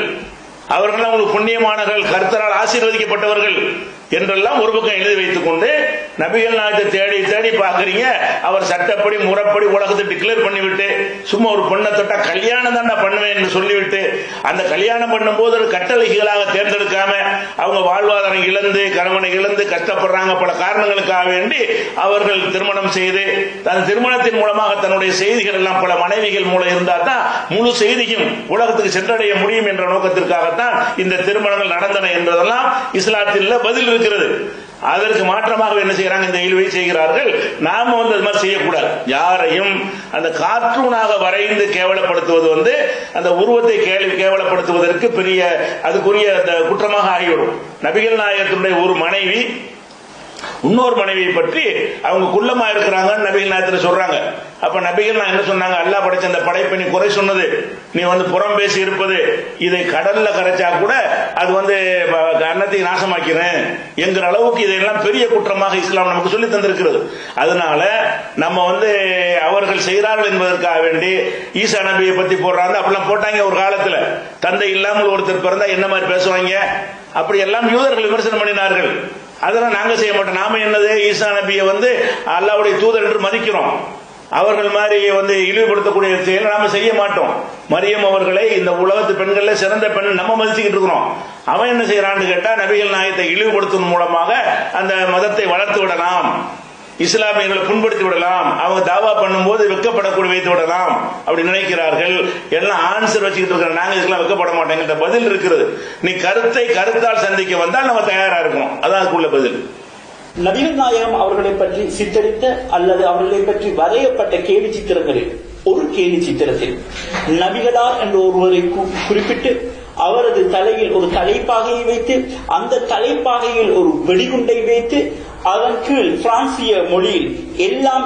அவர்கள்லாம் உங்களுக்கு புண்ணியமானவர்கள், கர்த்தரால் ஆசீர்வதிக்கப்பட்டவர்கள் என்றெல்லாம் ஒரு பக்கம் எழுதி வைத்துக் கொண்டு நபிகள் நாயகத்தை தேடி தேடி பாக்குறீங்க. அவர் சட்டப்படி முறைப்படி உலகத்தை டிக்ளேர் பண்ணிவிட்டு, சும்மா ஒரு பொண்ணை தொட்டா கல்யாணம் தான் பண்ணுவேன் என்று சொல்லிவிட்டு, அந்த கல்யாணம் பண்ணும் போது கட்டளைகளாக தேர்ந்தெடுக்காம அவங்க வாழ்வாதாரம் இழந்து கணவனை இழந்து கஷ்டப்படுறாங்க. பல காரணங்களுக்காக வேண்டி அவர்கள் திருமணம் செய்து தன் திருமணத்தின் மூலமாக தன்னுடைய செய்திகள் எல்லாம் பல மனைவிகள் மூலம் இருந்தால் தான் முழு செய்தியும் உலகத்துக்கு சென்றடைய முடியும் என்ற நோக்கத்திற்காகத்தான் இந்த திருமணங்கள் நடந்தன என்பதெல்லாம் இஸ்லாத்தில் பதில் இருக்கிறது. அதற்கு மாற்றமாக என்ன செய்யறாங்க, இந்த இழிவை செய்கிறார்கள். நாம அது மாதிரி செய்யக்கூடாது. யாரையும் அந்த கார்ட்டூனாக வரைந்து கேவலப்படுத்துவது அந்த உருவத்தை கேவலப்படுத்துவதற்கு பெரிய அதுக்குரிய அந்த குற்றமாக ஆகிவிடும். நபிகள் நாயகத்தினுடைய ஒரு மனைவி இன்னொரு மனைவியை பற்றி அவங்க குள்ளமா இருக்கிறாங்க நபிகள் நாயகத்தில் சொல்றாங்க. அப்ப நபிகள் நான் என்ன சொன்னாங்க, அல்லாஹ் படைச்ச அந்த படைப்பை நீ குறை சொன்னது, நீ புறம் பேசி இருப்பது, இதை கடல்ல கரைச்சா கூட அது அன்னத்தை நாசமாக்கிறேன் என்கிற அளவுக்கு இதெல்லாம் பெரிய குற்றமாக இஸ்லாம் நமக்கு சொல்லி தந்திருக்கிறது. அதனால நம்ம அவர்கள் செய்கிறார்கள் என்பதற்காக வேண்டி ஈசா நபியை பத்தி போடுறாங்க. அப்படிலாம் போட்டாங்க ஒரு காலத்துல. தந்தை இல்லாமல் ஒருத்தர் பிறந்தா என்ன மாதிரி பேசுவாங்க, அப்படி எல்லாம் யூதர்கள் விமர்சனம் பண்ணினார்கள். அதெல்லாம் நாங்க செய்ய மாட்டோம். நாம என்னது, ஈசா நபியை அல்லாஹ்வுடைய தூதர் என்று மதிக்கிறோம். அவர்கள் மாதிரி இழிவுபடுத்தக்கூடிய செயலை நாம செய்ய மாட்டோம். மரியம் அவர்களை இந்த உலகத்து பெண்கள்ல சிறந்த பெண் நம்ம மதிச்சுக்கிட்டு இருக்கிறோம். அவன் என்ன செய்யறான்னு கேட்டா, நபிகள் நாயகத்தை இழிவுபடுத்தும் மூலமாக அந்த மதத்தை வளர்த்து விடலாம், இஸ்லாமியர்களை புண்படுத்தி விடலாம், அவங்க தாவா பண்ணும்போது வெக்கப்படக்கூடிய வைத்து விடலாம் அப்படி நினைக்கிறார்கள். எல்லாம் ஆன்சர் வச்சுக்கிட்டு இருக்கிற நாங்க இதுக்கெல்லாம் வெக்கப்பட மாட்டேங்கிற பதில் இருக்கிறது. நீ கருத்தால் சந்திக்க வந்தால் நம்ம தயாரா இருக்கும். அதான் அதுக்குள்ள பதில். நபிகள் நாயகம் அவர்களை பற்றி சித்தரித்த அல்லது அவர்களை பற்றி வரையப்பட்ட கேலி சித்திரங்களில் ஒரு கேலி சித்திரத்தில் நபிகளார் என்ற ஒருவரை குறிப்பிட்டு அவரது தலையில் ஒரு தலைப்பாகையை வைத்து அந்த தலைப்பாகையில் ஒரு வெடிகுண்டை வைத்து அதன் கீழ் பிரான்சிய மொழியில் எல்லாம்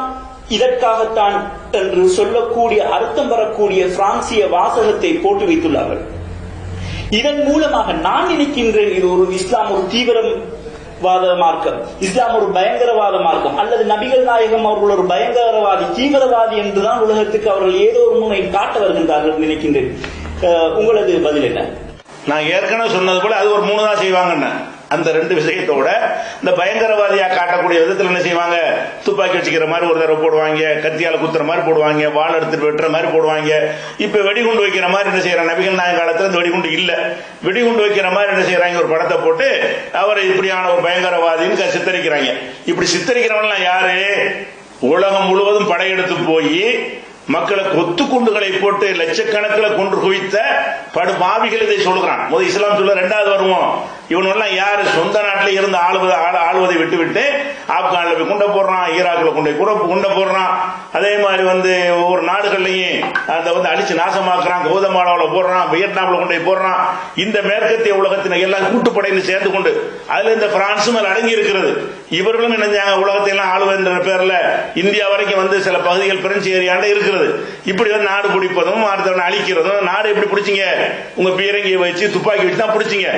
இதற்காகத்தான் என்று சொல்லக்கூடிய அர்த்தம் வரக்கூடிய பிரான்சிய வாசகத்தை போட்டு வைத்துள்ளார்கள். இதன் மூலமாக நான் நினைக்கின்றேன், இது ஒரு இஸ்லாம் ஒரு தீவிரவாத மார்க்கம், இஸ்லாம் ஒரு பயங்கரவாத மார்க்கம், அல்லது நபிகள் நாயகம் அவர்கள் ஒரு பயங்கரவாதி தீவிரவாதி என்றுதான் உலகத்துக்கு அவர்கள் ஏதோ ஒரு முனை காட்ட வருகின்றார்கள் நினைக்கின்றேன். உங்களது பதில் என்ன? நான் ஏற்கனவே சொன்னது போல அது ஒரு 3 தான் செய்வாங்க. அந்த 2 விஷயத்தோட இந்த பயங்கரவாதியா காட்டக்கூடிய விதத்தில் என்ன செய்வாங்க, துப்பாக்கி வச்சுக்கிற மாதிரி ஒரு தடவை போடுவாங்க, கத்தியால குத்துற மாதிரி போடுவாங்க, வாள் எடுத்துட்டு வெட்டுற மாதிரி போடுவாங்க. இப்ப வெடிகுண்டு வைக்கிற மாதிரி என்ன செய்யறாங்க, நபிகள் நாயகம் காலத்துல இந்த வெடிகுண்டு இல்ல, வெடிகுண்டு வைக்கிற மாதிரி என்ன செய்யறாங்க, ஒரு படத்தை போட்டு அவரை இப்படியான ஒரு பயங்கரவாதின்னு சித்தரிக்கிறாங்க. இப்படி சித்தரிக்கிறவன் யாரு, உலகம் முழுவதும் படையெடுத்து போய் மக்களை கொத்து குண்டுகளை போட்டு லட்சக்கணக்கில் கொன்று குவித்த படு பாவிகள் இதை சொல்கிறான். முதல் இஸ்லாம் சொல்ல, 2வது வருவோம். இவனெல்லாம் யாரு, சொந்த நாட்டில் இருந்து ஆளுவதை விட்டு ஆப்கான்ல போய் குண்டை போடுறான், ஈராக்ல குண்டை போடுறான். அதே மாதிரி ஒவ்வொரு நாடுகள்லையும் அந்த அழிச்சு நாசமாக்குறான், கௌதமாலாவில் போடுறான், வியட்நாம்ல கொண்டு போடுறான். இந்த மேற்கத்திய உலகத்தின எல்லாம் கூட்டுப்படையில் சேர்ந்து கொண்டு அதுல இந்த பிரான்சும் அடங்கி இருக்கிறது. இவர்களும் என்ன உலகத்தை எல்லாம் ஆளுவதுன்ற பேர்ல இந்தியா வரைக்கும் சில பகுதிகள் பிரெஞ்சு ஏரியாண்ட இருக்கிறது. இப்படி நாடு பிடிப்பதும் அடுத்தவனை அழிக்கிறதும். நாடு எப்படி பிடிச்சிங்க, உங்க பீரங்கியை வச்சு துப்பாக்கி வச்சு தான் பிடிச்சிங்க.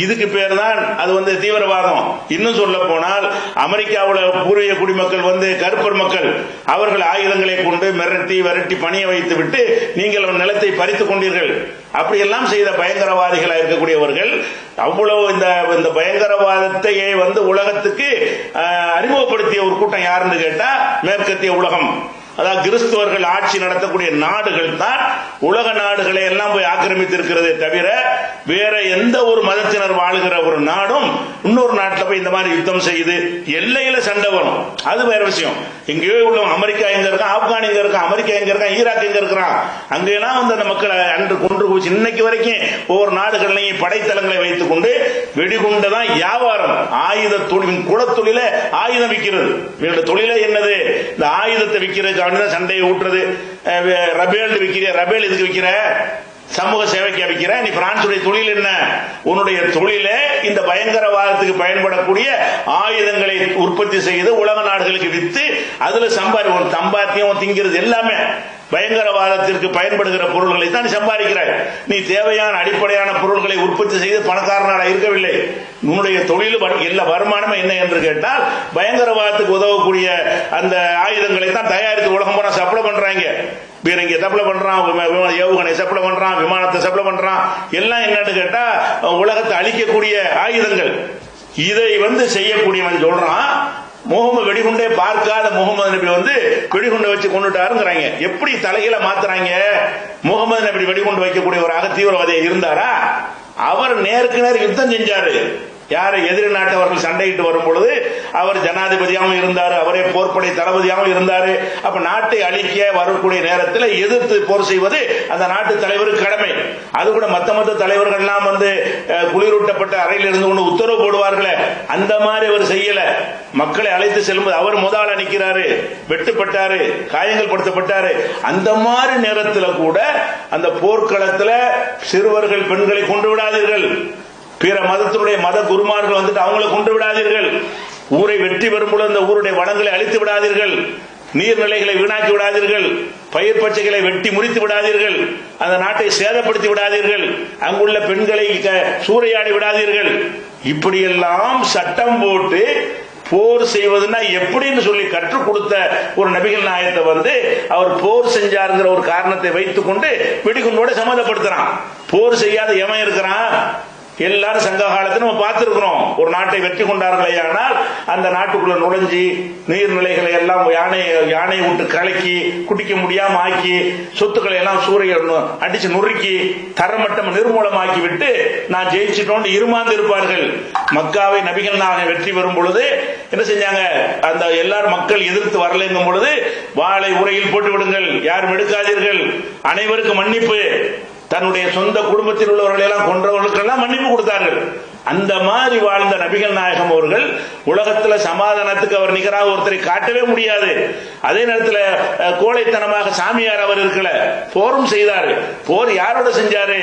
இதுக்கு பேர் தான் அது தீவிரவாதம். இன்னும் சொல்ல போனால் அமெரிக்காவில் பூர்வீக குடிமக்கள் கருப்பர் மக்கள் அவர்கள் ஆயுதங்களை கொண்டு விரட்டி பணிய வைத்து விட்டு நீங்கள் நிலத்தை பறித்துக் கொண்டீர்கள். அப்படியெல்லாம் செய்த பயங்கரவாதிகளாக இருக்கக்கூடியவர்கள் அவ்வளவு இந்த பயங்கரவாதத்தையே உலகத்துக்கு அறிமுகப்படுத்திய ஒரு கூட்டம் யாருன்னு கேட்டா மேற்கத்திய உலகம். அதாவது கிறிஸ்துவர்கள் ஆட்சி நடத்தக்கூடிய நாடுகள் தான் உலக நாடுகளை எல்லாம் போய் ஆக்கிரமித்து இருக்கிறதே தவிர வேற எந்த ஒரு மதத்தினர் வாழுகிற ஒரு நாடும் இன்னொரு நாட்டில் போய் இந்த மாதிரி யுத்தம் செய்து எல்லையில சண்டை வரும், அது வேற விஷயம். எங்கேயோ உள்ள அமெரிக்கா எங்க இருக்கான், ஆப்கான் எங்க இருக்கான், அமெரிக்கா எங்க இருக்கான், ஈராக் எங்க இருக்கிறான், அங்கெல்லாம் அந்த மக்களை அன்று கொன்று குவிச்சு இன்னைக்கு வரைக்கும் ஒவ்வொரு நாடுகளையும் படைத்தளங்களை வைத்துக் கொண்டு வெடிகுண்டு தான் வியாபாரம். ஆயுத தொழில் குலத்தொழில ஆயுதம் விற்கிறது. இவருடைய தொழில என்னது, இந்த ஆயுதத்தை விற்கிறது, சண்டையை ஊட்டுறது. ரபேல் விற்கிற, ரபேல் எதுக்கு விற்கிற, சமூக சேவைக்கு விற்கிற. நீ பிரான்சுடைய தொழில் என்ன, உன்னுடைய தொழில இந்த பயங்கரவாதத்துக்கு பயன்படக்கூடிய ஆயுதங்களை உற்பத்தி செய்து உலக நாடுகளுக்கு வித்து அதுல சம்பாத்தியம் திங்கிறது எல்லாமே பயங்கரவாதத்திற்கு பயன்படுகிற பொருள்களை தான் சம்பாதிக்கிறாய். நீ தேவையான அடிப்படையான பொருள்களை உற்பத்தி செய்து பணக்காரனாக இருக்கவில்லை. உன்னுடைய தொழில் எல்லா வருமானமும் என்ன என்று கேட்டால் பயங்கரவாதத்துக்கு உதவக்கூடிய அந்த ஆயுதங்களை தான் தயாரித்து உலகம் பூரா சப்ளை பண்றாங்க. பீரங்கியை சப்ளை பண்றான், ஏவுகணை சப்ளை பண்றான், விமானத்தை சப்ளை பண்றான். எல்லாம் என்னன்னு கேட்டா உலகத்தை அழிக்கக்கூடிய ஆயுதங்கள். இதை செய்யக்கூடியவன் சொல்றான், முகமது வெடிகுண்டே பார்க்காத முகமது நபி வெடிகுண்டை வச்சு கொண்டுட்டாருங்கிறாங்க. எப்படி தலைகளை மாத்துறாங்க. முகமது நபி வெடிகுண்டு வைக்கக்கூடியவராக தீவிரவாதியா இருந்தாரா? அவர் நேருக்கு நேர் யுத்தம் செஞ்சாரு. யாரை எதிரி நாட்டவர்கள் சண்டையிட்டு வரும் பொழுது அவர் ஜனாதிபதியாகவும் இருந்தார், அவரே போர்ப்படை தளபதியாகவும் இருந்தார். அப்ப நாட்டை அழிக்க வரக்கூடிய நேரத்தில் எதிர்த்து போர் செய்வது அந்த நாட்டு தலைவருக்கு கடமை. அது கூட மத்த தலைவர்கள்லாம் வந்து குளிரூட்டப்பட்ட அறையில் இருந்து கொண்டு உத்தரவு போடுவார்களே, அந்த மாதிரி அவர் செய்யல. மக்களை அழைத்து செல்லும்போது அவர் முதல் நிற்கிறாரு, வெட்டுப்பட்டாரு, காயங்கள் படுத்தப்பட்டாரு. அந்த மாதிரி நேரத்தில் கூட அந்த போர்க்களத்தில் சிறுவர்கள் பெண்களை கொண்டு விடாதீர்கள், பிற மதத்தினுடைய மத குருமார்கள் வந்துட்டு அவங்களை கொண்டு விடாதீர்கள், ஊரை வெற்றி பெறும்போது அந்த ஊருடைய வளங்களை அழித்து விடாதீர்கள், நீர்நிலைகளை வீணாக்கி விடாதீர்கள், பயிர் பச்சைகளை வெட்டி முறித்து விடாதீர்கள், அந்த நாட்டை சேதப்படுத்தி விடாதீர்கள், அங்குள்ள பெண்களை சூறையாடி விடாதீர்கள். இப்படியெல்லாம் சட்டம் போட்டு போர் செய்வதுன்னா எப்படின்னு சொல்லி கற்றுக் கொடுத்த ஒரு நபிகள் நாயகத்தை வந்து அவர் போர் செஞ்சாருங்கிற ஒரு காரணத்தை வைத்துக் கொண்டு வெடிகுண்டோட சம்மதப்படுத்துறான். போர் செய்யாத எவன் இருக்கிறான்? எல்லாரும் சங்க காலத்தில் நம்ம பார்த்திருக்கிறோம். ஒரு நாட்டை வெற்றி கொண்டார்களே ஆனால் அந்த நாட்டுக்குள்ள நுழைஞ்சி நீர்நிலைகளை எல்லாம் யானை விட்டு கலக்கி குடிக்க முடியாம ஆக்கி சொத்துக்களை எல்லாம் சூரியன் அடிச்சு நுறுக்கி தரமட்டம் நிர்மூலமாக்கி விட்டு நான் ஜெயிச்சிட்டோம் இருமாந்து இருப்பார்கள். மக்காவை நபிகள் நாயகம் வெற்றி பெறும் பொழுது என்ன செஞ்சாங்க? அந்த எல்லாரும் மக்கள் எதிர்த்து வரலைங்கும் பொழுது வாளை உரையில் போட்டு விடுங்கள், யாரும் எடுக்காதீர்கள், அனைவருக்கும் மன்னிப்பு, தன்னுடைய சொந்த குடும்பத்தில் உள்ளவர்களை எல்லாம் கொன்றவர்களுக்கெல்லாம் மன்னிப்பு கொடுத்தார்கள். அந்த மாதிரி வாழ்ந்த நபிகள் நாயகம் அவர்கள் உலகத்தில் சமாதானத்துக்கு அவர் நிகராக ஒருத்தரை காட்டவே முடியாது. அதே நேரத்தில் கோழைத்தனமாக சாமியார் அவர் இருக்கல, போரும் செய்தார். போர் யாரோட செஞ்சாரு?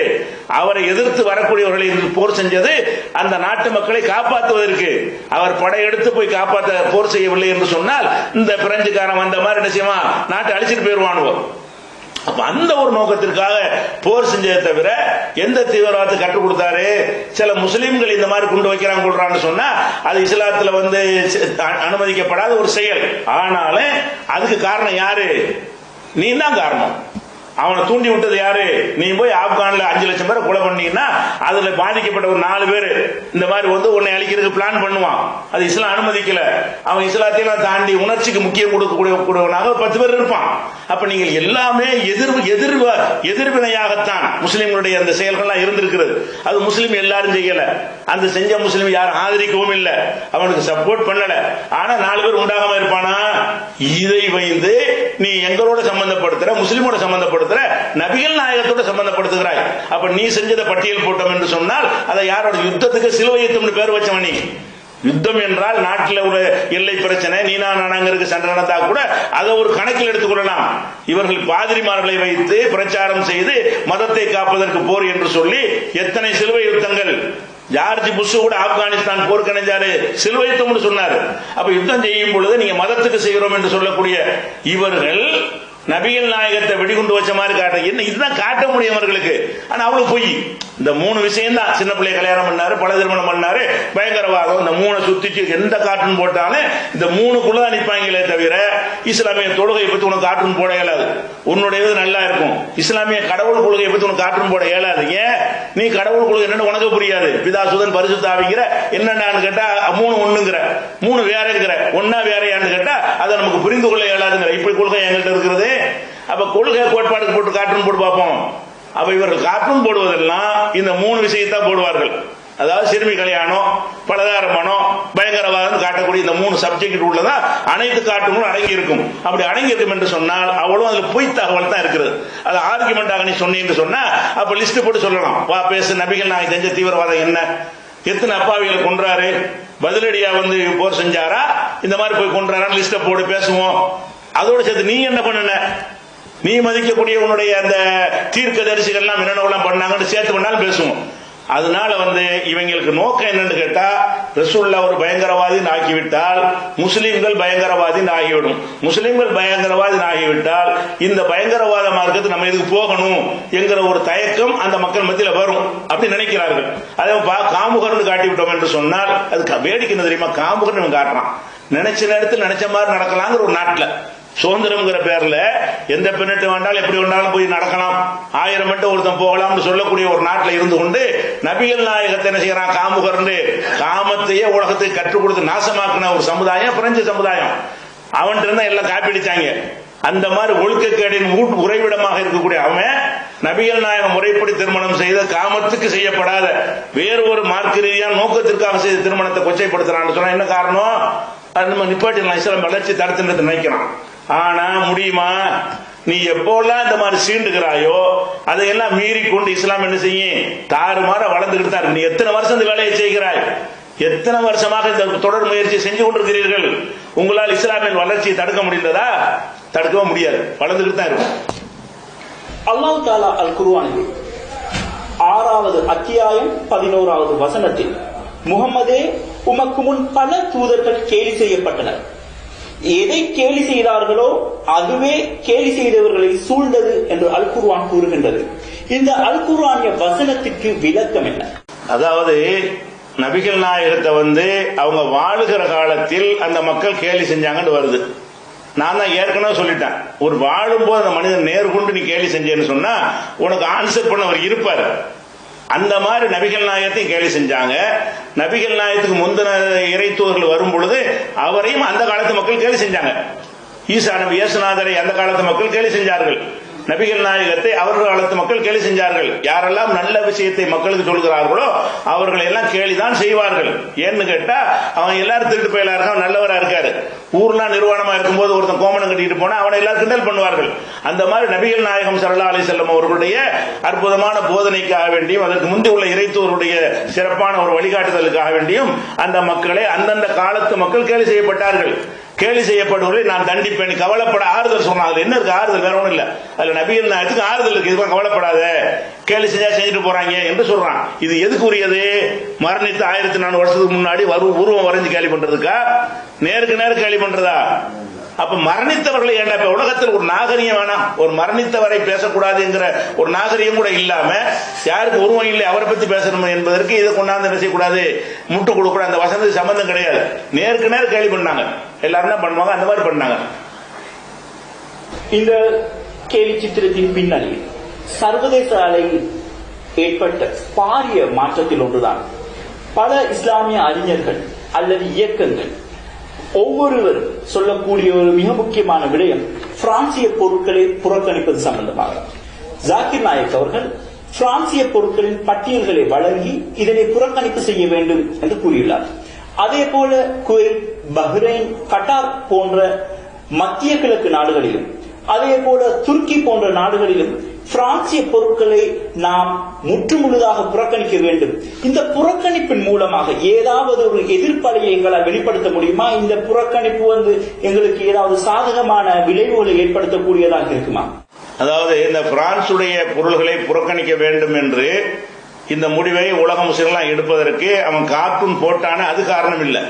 அவரை எதிர்த்து வரக்கூடியவர்களை போர் செஞ்சது அந்த நாட்டு மக்களை காப்பாற்றுவதற்கு. அவர் படையெடுத்து போய் காப்பாற்ற போர் செய்யவில்லை என்று சொன்னால் இந்த பிரெஞ்சுக்காரன் வந்த மாதிரி என்ன செய்வான்? நாட்டை அழிச்சிட்டு போயிருவானுவோ. அப்ப அந்த ஒரு நோக்கத்திற்காக போர் செஞ்சதை தவிர எந்த தீவிரவாதத்தை கற்றுக் கொடுத்தாரு? சில முஸ்லிம்கள் இந்த மாதிரி கொண்டு வைக்கிறாங்க கொள்றான்னு சொன்னா அது இஸ்லாத்துல வந்து அனுமதிக்கப்படாத ஒரு செயல். ஆனாலும் அதுக்கு காரணம் யாரு? நீ தான் காரணம். அவனை தூண்டி விட்டது யாரு? நீ போய் ஆப்கான்ல 5 லட்சம் பேரை கொலை பண்ணீங்கன்னா அதுல பாதிக்கப்பட்ட ஒரு 4 பேர் இந்த மாதிரி வந்து உன்னை அழிக்கிறதுக்கு பிளான் பண்ணுவான். அது இஸ்லாம் அனுமதிக்கல. அவன் இஸ்லாத்தையும் தாண்டி உணர்ச்சிக்கு முக்கியம் கொடுக்கக்கூடியவனாக 10 பேர் இருப்பான். அப்ப நீங்கள் எல்லாமே எதிர்வினையாகத்தான் முஸ்லிம்களுடைய அந்த செயல்கள்லாம் இருந்திருக்கிறது. அது முஸ்லிம் எல்லாரும் செய்யல, அந்த செஞ்ச முஸ்லிம் யாரும் ஆதரிக்கவும் இல்லை, அவனுக்கு சப்போர்ட் பண்ணல. ஆனா 4 பேர் உண்டாகாம இருப்பானா? இதை வைத்து நீ எங்களோட சம்பந்தப்படுத்துற, முஸ்லிமோட சம்பந்தப்படுத்துற, நபிகள் நாயகத்தோட சம்பந்தப்படுத்துகிறாய். அப்ப நீ செஞ்சதை பட்டியல் போட்டோம் என்று சொன்னால் அதை யாரோட யுத்தத்துக்கு சிலுவை யுத்தம் பேர் வச்சவன் நீ. யுத்தம் என்றால் நாட்டில் ஒரு எல்லை பிரச்சனை, நீனா நானாங்கிறதுக்கு சண்டை நடந்தா கூட அதை ஒரு கணக்கில் எடுத்துக்கொள்ளலாம். இவர்கள் பாதிரிமார்களை வைத்து பிரச்சாரம் செய்து மதத்தை காப்பதற்கு போர் என்று சொல்லி எத்தனை சிலுவை யுத்தங்கள். ஜார்ஜ் புஷ் கூட ஆப்கானிஸ்தான் போர் கணிஞ்சாரு, சிலுவை யுத்தம் சொன்னார். அப்ப யுத்தம் செய்யும் பொழுது நீங்க மதத்துக்கு செய்கிறோம் என்று சொல்லக்கூடிய இவர்கள் நபிகள் நாயகத்தை வெடிகுண்டு வச்ச மாதிரி காட்ட என்ன இதுதான் காட்ட முடியும் அவர்களுக்கு. ஆனா அவ்வளவு பொய். இந்த 3 விஷயம் தான். சின்ன பிள்ளைய கல்யாணம் பண்ணாரு, பல திருமணம் பண்ணாரு, பயங்கரவாதம். இந்த 3 சுத்திச்சு எந்த கார்ட்டூன் போட்டாலும் இந்த 3க்குள்ளதான் நிற்பாங்களே தவிர இஸ்லாமிய தொழுகையை பத்தி உனக்கு கார்ட்டூன் போட இயலாது. உன்னுடைய நல்லா இருக்கும். இஸ்லாமிய கடவுள் கொள்கையை பத்தி உனக்கு கார்ட்டூன் போட இயலாது. ஏன்? நீ கடவுள் கொள்கை என்னன்னு உனக்கு புரியாது. பிதாசுதன் பரிசுத்தாவிங்கிற என்னன்னு கேட்டா 3 ஒண்ணுங்கிற, 3 வேறங்கிற, ஒன்னா வேறையான்னு கேட்டா அதை நமக்கு புரிந்து கொள்ள இயலாதுங்கிற. இப்படி கொள்கை எங்கள்கிட்ட இருக்கிறது. அப்ப கொள்கை கோட்பாடு போட்டு கார்ட்டூன் போட்டு பார்ப்போம். அப்ப இவர்கள் கார்ட்டூன் போடுவதெல்லாம் இந்த 3 விஷயத்தை போடுவார்கள். அதாவது சிறுமி கல்யாணம், பலதார மனம், பயங்கரவாதம் காட்டக்கூடிய இந்த 3 சப்ஜெக்ட் உள்ளதா அனைத்து கார்ட்டூனும் அடங்கி இருக்கும். அப்படி அடங்கி இருக்கும் என்று சொன்னால் அவ்வளவு அதுல பொய் தகவல் தான் இருக்கிறது. அது ஆர்குமெண்டாக நீ சொன்னீன்னு சொன்னா அப்ப லிஸ்ட் போட்டு சொல்லலாம். வா பேசு, நபிகள் நாயகம் செஞ்ச தீவிரவாதம் என்ன, எத்தனை அப்பாவிகளை கொன்றாரு, பதிலடியா வந்து போர் செஞ்சாரா, இந்த மாதிரி போய் கொன்றாரான்னு லிஸ்ட போட்டு பேசுவோம். அதோட சேர்த்து நீ என்ன பண்ணன, நீ மதிக்கக்கூடிய உன்னுடைய அந்த தீர்க்க தரிசிகள்லாம் என்னென்னலாம் பண்ணாங்கன்னு சேர்த்து பண்ணாலும் பேசுவோம். அதனால இவங்களுக்கு நோக்கம் என்னன்னு கேட்டா, ரசூலுல்லாஹ் ஒரு பயங்கரவாதி ஆக்கிவிட்டால் முஸ்லிம்கள் பயங்கரவாதி ஆகிவிடும். முஸ்லிம்கள் பயங்கரவாதி ஆகிவிட்டால் இந்த பயங்கரவாத மார்க்கத்துக்கு நம்ம இதுக்கு போகணும் என்கிற ஒரு தயக்கம் அந்த மக்கள் மத்தியில் வரும் அப்படி நினைக்கிறார்கள். அதே காமுகர்னு காட்டி விட்டோம் என்று சொன்னால் அது வேடிக்கை தெரியுமா? காமுகர்னு காட்டுறான். நினைச்ச நேரத்தில் நினைச்ச மாதிரி நடக்கலாங்கிற ஒரு நாட்டில் சுதந்திரம்ங்கிற பேர்ல எந்த பெண்ணிட்டு வேண்டாலும் எப்படி வேண்டாலும் போய் நடக்கலாம், 1000 மட்டும் ஒருத்தன் போகலாம்னு சொல்லக்கூடிய ஒரு நாட்டில் இருந்து கொண்டு நபிகள் நாயகத்தை என்ன செய்யறான்? காமுகர்ந்து காமத்தையே உலகத்துக்கு கற்றுக் கொடுத்து நாசமாக்கின ஒரு சமுதாயம் பிரெஞ்சு சமுதாயம். அவன்கிட்ட இருந்தா எல்லாம் காப்பீடிச்சாங்க. அந்த மாதிரி ஒழுக்கக்கேடின் உறைவிடமாக இருக்கக்கூடிய அவன் நபிகள் நாயகம் முறைப்படி திருமணம் செய்த காமத்துக்கு செய்யப்படாத வேறு ஒரு மார்க்க ரீதியான நோக்கத்திற்காக செய்த திருமணத்தை கொச்சைப்படுத்துறான்னு சொன்னா என்ன காரணம்? அது நம்ம நிப்பாட்டிடலாம், இஸ்லாம் வளர்ச்சி தடுத்துன்றது நினைக்கிறான். ஆனா முடியுமா? நீ எப்போல்லாம் இந்த மாதிரி சீண்டுகிறாயோ அதையெல்லாம் மீறி கொண்டு இஸ்லாம் என்ன செய்யும்? தாறுமாற வளர்ந்துகிட்டு தான் இருக்கு. நீ எத்தனை வருஷம் இந்த வேலையை செய்கிறாய்? எத்தனை வருஷமாக இந்த தொடர் முயற்சி செஞ்சு கொண்டிருக்கிறீர்கள்? உங்களால் இஸ்லாமின் வளர்ச்சியை தடுக்க முடிந்ததா? தடுக்கவும் முடியாது, வளர்ந்துகிட்டு தான் இருக்கும். அல்லாஹ் தஆலா அல் குர்ஆனில் 6வது அத்தியாயம் 11வது வசனத்தில், முகம்மதே, உமக்கு முன் பல தூதர்கள் கேலி செய்யப்பட்டனர். எதை கேலி செய்தார்களோ அதுவே கேலி செய்தவர்களை சூழ்ந்தது என்று அல் குர்ஆன் கூறுகின்றது. இந்த அல் குர்ஆனிய வசனத்திற்கு விளக்கம் என்ன? அதாவது நபிகள் நாயகத்தை அவங்க வாழுகிற காலத்தில் அந்த மக்கள் கேலி செஞ்சாங்கன்னு வருது. நான் தான் ஏற்கனவே சொல்லிட்டேன், ஒரு வாழும் போது அந்த மனிதன் நேர்கொண்டு நீ கேலி செஞ்சேன்னு சொன்னா உனக்கு ஆன்சர் பண்ண அவர் இருப்பார். அந்த மாதிரி நபிகள் நாயகத்தையும் கேலி செஞ்சாங்க. நபிகள் நாயகத்துக்கு முந்தின இறைத்தூதர்கள் வரும் பொழுது அவரையும் அந்த காலத்து மக்கள் கேலி செஞ்சாங்க. ஈசா நபி இயேசுநாதரை அந்த காலத்து மக்கள் கேலி செஞ்சார்கள். நபிகள் நாயகத்தை அவர்கள் காலத்து மக்கள் கேலி செஞ்சார்கள். யாரெல்லாம் நல்ல விஷயத்தை மக்களுக்கு சொல்கிறார்களோ அவர்களை எல்லாம் கேலிதான் செய்வார்கள். ஏன்னு கேட்டா அவன் எல்லாரும் திருட்டு போயில இருக்கான், நல்லவரா இருக்காரு. ஊர்லாம் நிர்வாணமா இருக்கும்போது ஒருத்தன் கோமணம் கட்டிட்டு போனா அவனை எல்லாரும் கிண்டல் பண்ணுவார்கள். அந்த மாதிரி நபிகள் நாயகம் ஸல்லல்லாஹு அலைஹி வஸல்லம் அவர்களுடைய அற்புதமான போதனைக்காக வேண்டியும் அதற்கு முந்தி உள்ள இறைத்தூருடைய சிறப்பான ஒரு வழிகாட்டுதலுக்காக வேண்டியும் அந்த மக்களை அந்தந்த காலத்து மக்கள் கேலி செய்யப்பட்டார்கள். கேலி செய்யப்படுவதை நான் தண்டிப்பேன், கவலைப்பட ஆறுதல் சொன்னாங்க. என்ன இருக்கு ஆறுதல்? வேற ஒன்றும் இல்ல. அதுல நபிகள் நாயகத்துக்கு ஆறுதல் இருக்கு. இதுக்கு கவலைப்படாத, கேலி செஞ்சா செஞ்சுட்டு போறாங்க என்று சொல்றான். இது எதுக்கு உரியது? மரணித்து 1400 வருஷத்துக்கு முன்னாடி உருவம் வரைஞ்சு கேலி பண்றதுக்கா? நேருக்கு நேரு கேலி பண்றதா? அப்ப மரணித்தவர்களை ஏண்டா? இப்ப உலகத்தில் ஒரு நாகரிகம் வேணாம், ஒரு மரணித்தவரை பேசக்கூடாதுங்கிற ஒரு நாகரிகம் கூட இல்லாம யாருக்கு உருவம் இல்லை அவரை பத்தி பேசணும் என்பதற்கு இதை கொண்டாந்து என்ன செய்யக்கூடாது? முட்டு கொடுக்கூடாது. அந்த வசனத்துக்கு சம்பந்தம் கிடையாது. நேருக்கு நேர் கேள்வி பண்ணாங்க. எல்லாரும் என்ன பண்ணுவாங்க? அந்த மாதிரி பண்ணாங்க. இந்த கேலி சித்திரத்தின் பின்னணி சர்வதேச அளவில் ஏற்பட்ட பாரிய மாற்றத்தில் ஒன்றுதான். பல இஸ்லாமிய அறிஞர்கள் அல்லது இயக்கங்கள் ஒவ்வொருவரும் சொல்லக்கூடிய ஒரு மிக முக்கியமான விடயம் பிரான்சிய பொருட்களை புறக்கணிப்பது சம்பந்தமாக. ஜாகிர் நாயக் அவர்கள் பிரான்சிய பொருட்களின் பட்டியல்களை வழங்கி இதனை புறக்கணிப்பு செய்ய வேண்டும் என்று கூறியுள்ளார். அதே போல குவைத், பஹ்ரைன், கட்டார் போன்ற மத்திய கிழக்கு நாடுகளிலும் அதே போல துருக்கி போன்ற நாடுகளிலும் பிரான்சிய பொருட்களை நாம் முற்றுமுழுதாக புறக்கணிக்க வேண்டும். இந்த புறக்கணிப்பின் மூலமாக ஏதாவது ஒரு எதிர்ப்பலையை எங்களால் வெளிப்படுத்த முடியுமா? இந்த புறக்கணிப்பு எங்களுக்கு ஏதாவது சாதகமான விளைவுகளை ஏற்படுத்தக்கூடியதாக இருக்குமா? அதாவது இந்த பிரான்சுடைய பொருள்களை புறக்கணிக்க வேண்டும் என்று இந்த முடிவை உலக முஸ்லிம்லாம் எடுப்பதற்கு அவன் கார்ட்டூன் போட்டான அது காரணம் இல்லை.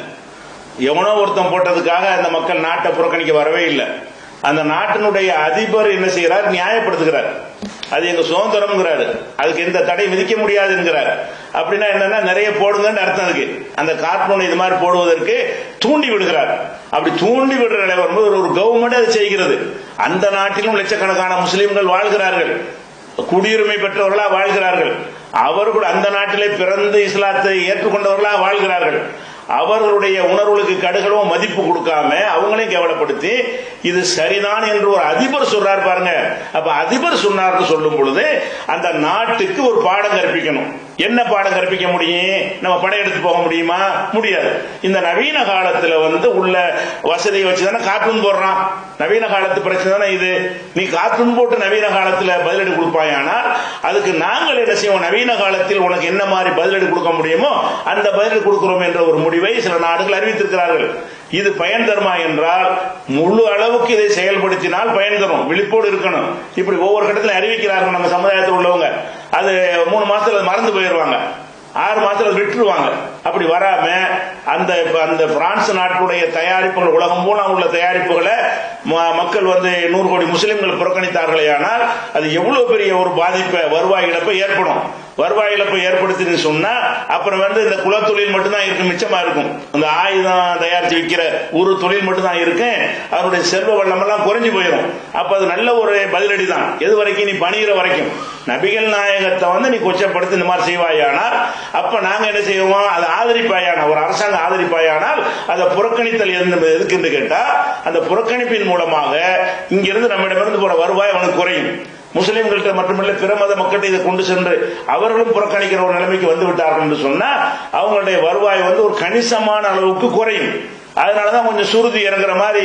எவனோ ஒருத்தன் போட்டதுக்காக அந்த மக்கள் நாட்டை புறக்கணிக்க வரவே இல்லை. அந்த நாட்டினுடைய அதிபர் என்ன செய்யறார்? நியாயப்படுத்துகிறார். அது எங்க சுதந்திரம்ங்கிறாரு, அதுக்கு எந்த தடை விதிக்க முடியாது என்கிறார். அப்படின்னா என்னன்னா நிறைய போடுங்கன்னு அர்த்தம் இருக்கு. அந்த கார்ட்டூன் இது மாதிரி போடுவதற்கு தூண்டி விடுகிறார். அப்படி தூண்டி விடுற நிலை வரும்போது ஒரு கவர்மெண்ட் அதை செய்கிறது. அந்த நாட்டிலும் லட்சக்கணக்கான முஸ்லிம்கள் வாழ்கிறார்கள், குடியுரிமை பெற்றவர்களா வாழ்கிறார்கள். அவர்கள் அந்த நாட்டிலே பிறந்து இஸ்லாத்தை ஏற்றுக்கொண்டவர்களா வாழ்கிறார்கள். அவர்களுடைய உணர்வுகளுக்கு கடுகளோ மதிப்பு கொடுக்காம அவங்களையும் கேவலப்படுத்தி இது சரிதான் என்று ஒரு அதிபர் சொல்றார் பாருங்க. அப்ப அதிபர் சொன்னார்னு சொல்லும் பொழுது அந்த நாட்டுக்கு ஒரு பாடம் கற்பிக்கணும். என்ன பாடம் கற்பிக்க முடியும்? நம்ம படையெடுத்து போக முடியுமா? முடியாது. இந்த நவீன காலத்துல உள்ள வசதியை வச்சுதானே கார்ட்டூன் போடுறான். நவீன காலத்து பிரச்சனை தானே இது. நீ கார்ட்டூன் போட்டு நவீன காலத்துல பதிலடி கொடுப்பாயானால் அதுக்கு நாங்கள் என்ன செய்வோம்? நவீன காலத்தில் உனக்கு என்ன மாதிரி பதிலடி கொடுக்க முடியுமோ அந்த பதிலடி கொடுக்கிறோம் என்ற ஒரு முடிவை சில நாடுகள் அறிவித்திருக்கிறார்கள். இது பயன் தருமா என்றால் முழு அளவுக்கு இதை செயல்படுத்தினால் பயன் தரும். விழிப்போடு இருக்கணும். இப்படி ஒவ்வொரு கட்டத்திலும் அறிவிக்கிறார்கள் நம்ம சமுதாயத்தில் உள்ளவங்க. அது 3 மாசத்துல மறந்து போயிடுவாங்க, 6 மாசத்துல விட்டுருவாங்க. அப்படி வராம அந்த பிரான்ஸ் நாட்டுடைய தயாரிப்புகள், உலகம் பூரா உள்ள தயாரிப்புகளை மக்கள் 100 கோடி முஸ்லிம்கள் புறக்கணித்தார்களே ஆனால் அது எவ்வளவு பெரிய ஒரு பாதிப்பை, வருவாய் இழப்பை ஏற்படும். வருவாய் இழப்பை ஏற்படுத்தின்னு சொன்னா அப்புறம் இந்த குலத்தொழில் மட்டும்தான் இருக்கு, மிச்சமா இருக்கும். அந்த ஆயுதம் தயாரிச்சு விற்கிற ஒரு தொழில் மட்டும்தான் இருக்கு. அதனுடைய செல்வ வளம் எல்லாம் குறைஞ்சு போயிடும். அப்ப அது நல்ல ஒரு பதிலடி தான். எது வரைக்கும்? நீ பணிகிற வரைக்கும். நபிகள் நாயகத்தை நீ கொச்சப்படுத்தி இந்த மாதிரி செய்வாயானால் அப்ப நாங்க என்ன செய்வோம்? அதை ஆதரிப்பாயான ஒரு அரசாங்கம் ஆதரிப்பாயானால் அதை புறக்கணித்தல் எதுக்கு கேட்டா அந்த புறக்கணிப்பின் மூலமாக இங்கிருந்து நம்மிடமிருந்து போற வருவாய் அவனுக்கு குறையும். முஸ்லிம்கள்ட்ட மட்டுமல்ல பிற மத மக்கள்கிட்ட இதை கொண்டு சென்று அவர்களும் புறக்கணிக்கிற ஒரு நிலைமைக்கு வந்து விட்டார்கள் என்று சொன்னா அவங்களுடைய வருவாய் வந்து ஒரு கணிசமான அளவுக்கு குறையும். அதனாலதான் கொஞ்சம் சுருதி இறங்குற மாதிரி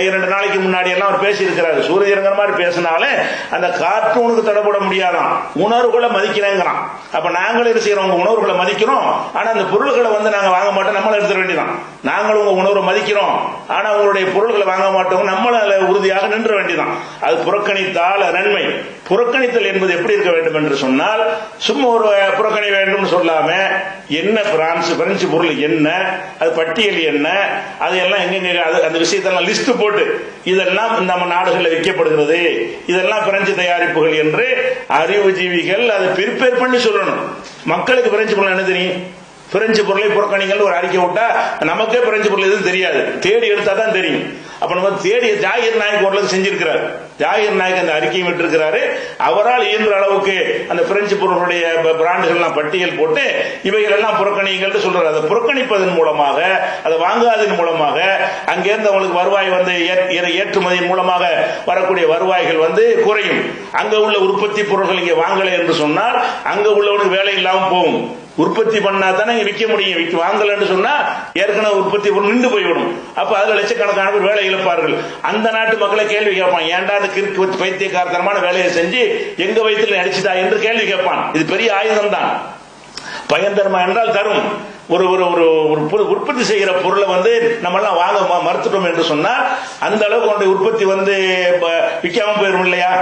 2 நாளைக்கு முன்னாடி எல்லாம் அவர் பேசி இருக்கிறாரு. சுருதி இறங்குற மாதிரி பேசினாலே அந்த கார்ட்டூனுக்கு தடைப்பட முடியாதான், உணர்வுகளை மதிக்கிறேங்கிறான். அப்ப நாங்களும் என்ன செய்யறோம், உங்க உணர்வுகளை மதிக்கிறோம், ஆனா அந்த பொருள்களை வந்து நாங்க வாங்க மாட்டோம், நம்மள எடுத்துட வேண்டியதான். நாங்களும் உங்க உணர்வை மதிக்கிறோம், ஆனா உங்களுடைய பொருள்களை வாங்க மாட்டோம், நம்மள உறுதியாக நின்ற வேண்டியதான். அது புறக்கணித்தால் நன்மை. புறக்கணித்தல் என்பது எப்படி இருக்க வேண்டும் என்று சொன்னால், சும்மா ஒரு புறக்கணி வேண்டும் சொல்லாம என்ன பிரெஞ்சு பொருள் என்ன, அது பட்டியல் என்ன, அதெல்லாம் எங்க அந்த விஷயத்தெல்லாம் லிஸ்ட் போட்டு இதெல்லாம் நம்ம நாடுகளில் விற்கப்படுகிறது, இதெல்லாம் பிரெஞ்சு தயாரிப்புகள் என்று அறிவுஜீவிகள் அதை பிரிப்பேர் பண்ணி சொல்லணும். மக்களுக்கு பிரெஞ்சு பொருள் என்ன தெரியும்? பிரெஞ்சு பொருளை புறக்கணிகள் ஒரு அறிக்கை விட்டா நமக்கே பிரெஞ்சு பொருள் எதுவும் தெரியாது, தேடி எடுத்தா தான் தெரியும். அப்ப நம்ம தேடி ஜாகிர் நாயக் ஓரளவுக்கு செஞ்சிருக்கிறார், ஜாகிர் நாயக் அந்த அறிக்கையும் விட்டிருக்கிறாரு. அவரால் இயன்ற அளவுக்கு அந்த பிரெஞ்சு பொருளுடைய பிராண்டுகள் பட்டியல் போட்டு இவைகள் எல்லாம் புறக்கணிகள் சொல்றாரு. அதை புறக்கணிப்பதன் மூலமாக, அதை வாங்காதன் மூலமாக அங்கிருந்து அவங்களுக்கு வருவாய் வந்து ஏற்றுமதியின் மூலமாக வரக்கூடிய வருவாய்கள் வந்து குறையும். அங்க உள்ள உற்பத்தி பொருட்கள் இங்க வாங்கலை என்று சொன்னால் அங்க உள்ளவனுக்கு வேலை இல்லாமல் போகும். உற்பத்தி பண்ணா தானே விற்க முடியும். வாங்கலன்னு சொன்னா ஏற்கனவே உற்பத்தி நின்று போய்விடும். அப்ப அதுல லட்சக்கணக்கான பேர் வேலை இழப்பார்கள். அந்த நாட்டு மக்களை கேள்வி கேட்பான், ஏன்டா அந்த கிறுக்கு பைத்தியக்காரத்தனமான வேலையை செஞ்சு எங்க வயிற்றில் அடிச்சுட்டா என்று கேள்வி கேட்பான். இது பெரிய ஆயுதம் தான். பயன் தருமா என்றால் தரும். ஒரு உற்பத்தி செய்கிற பொருளை வந்து நம்ம எல்லாம் வாங்க மறுத்துட்டோம் என்று சொன்னால் அந்த அளவுக்கு உற்பத்தி வந்து விற்காம போயிடும் இல்லையா?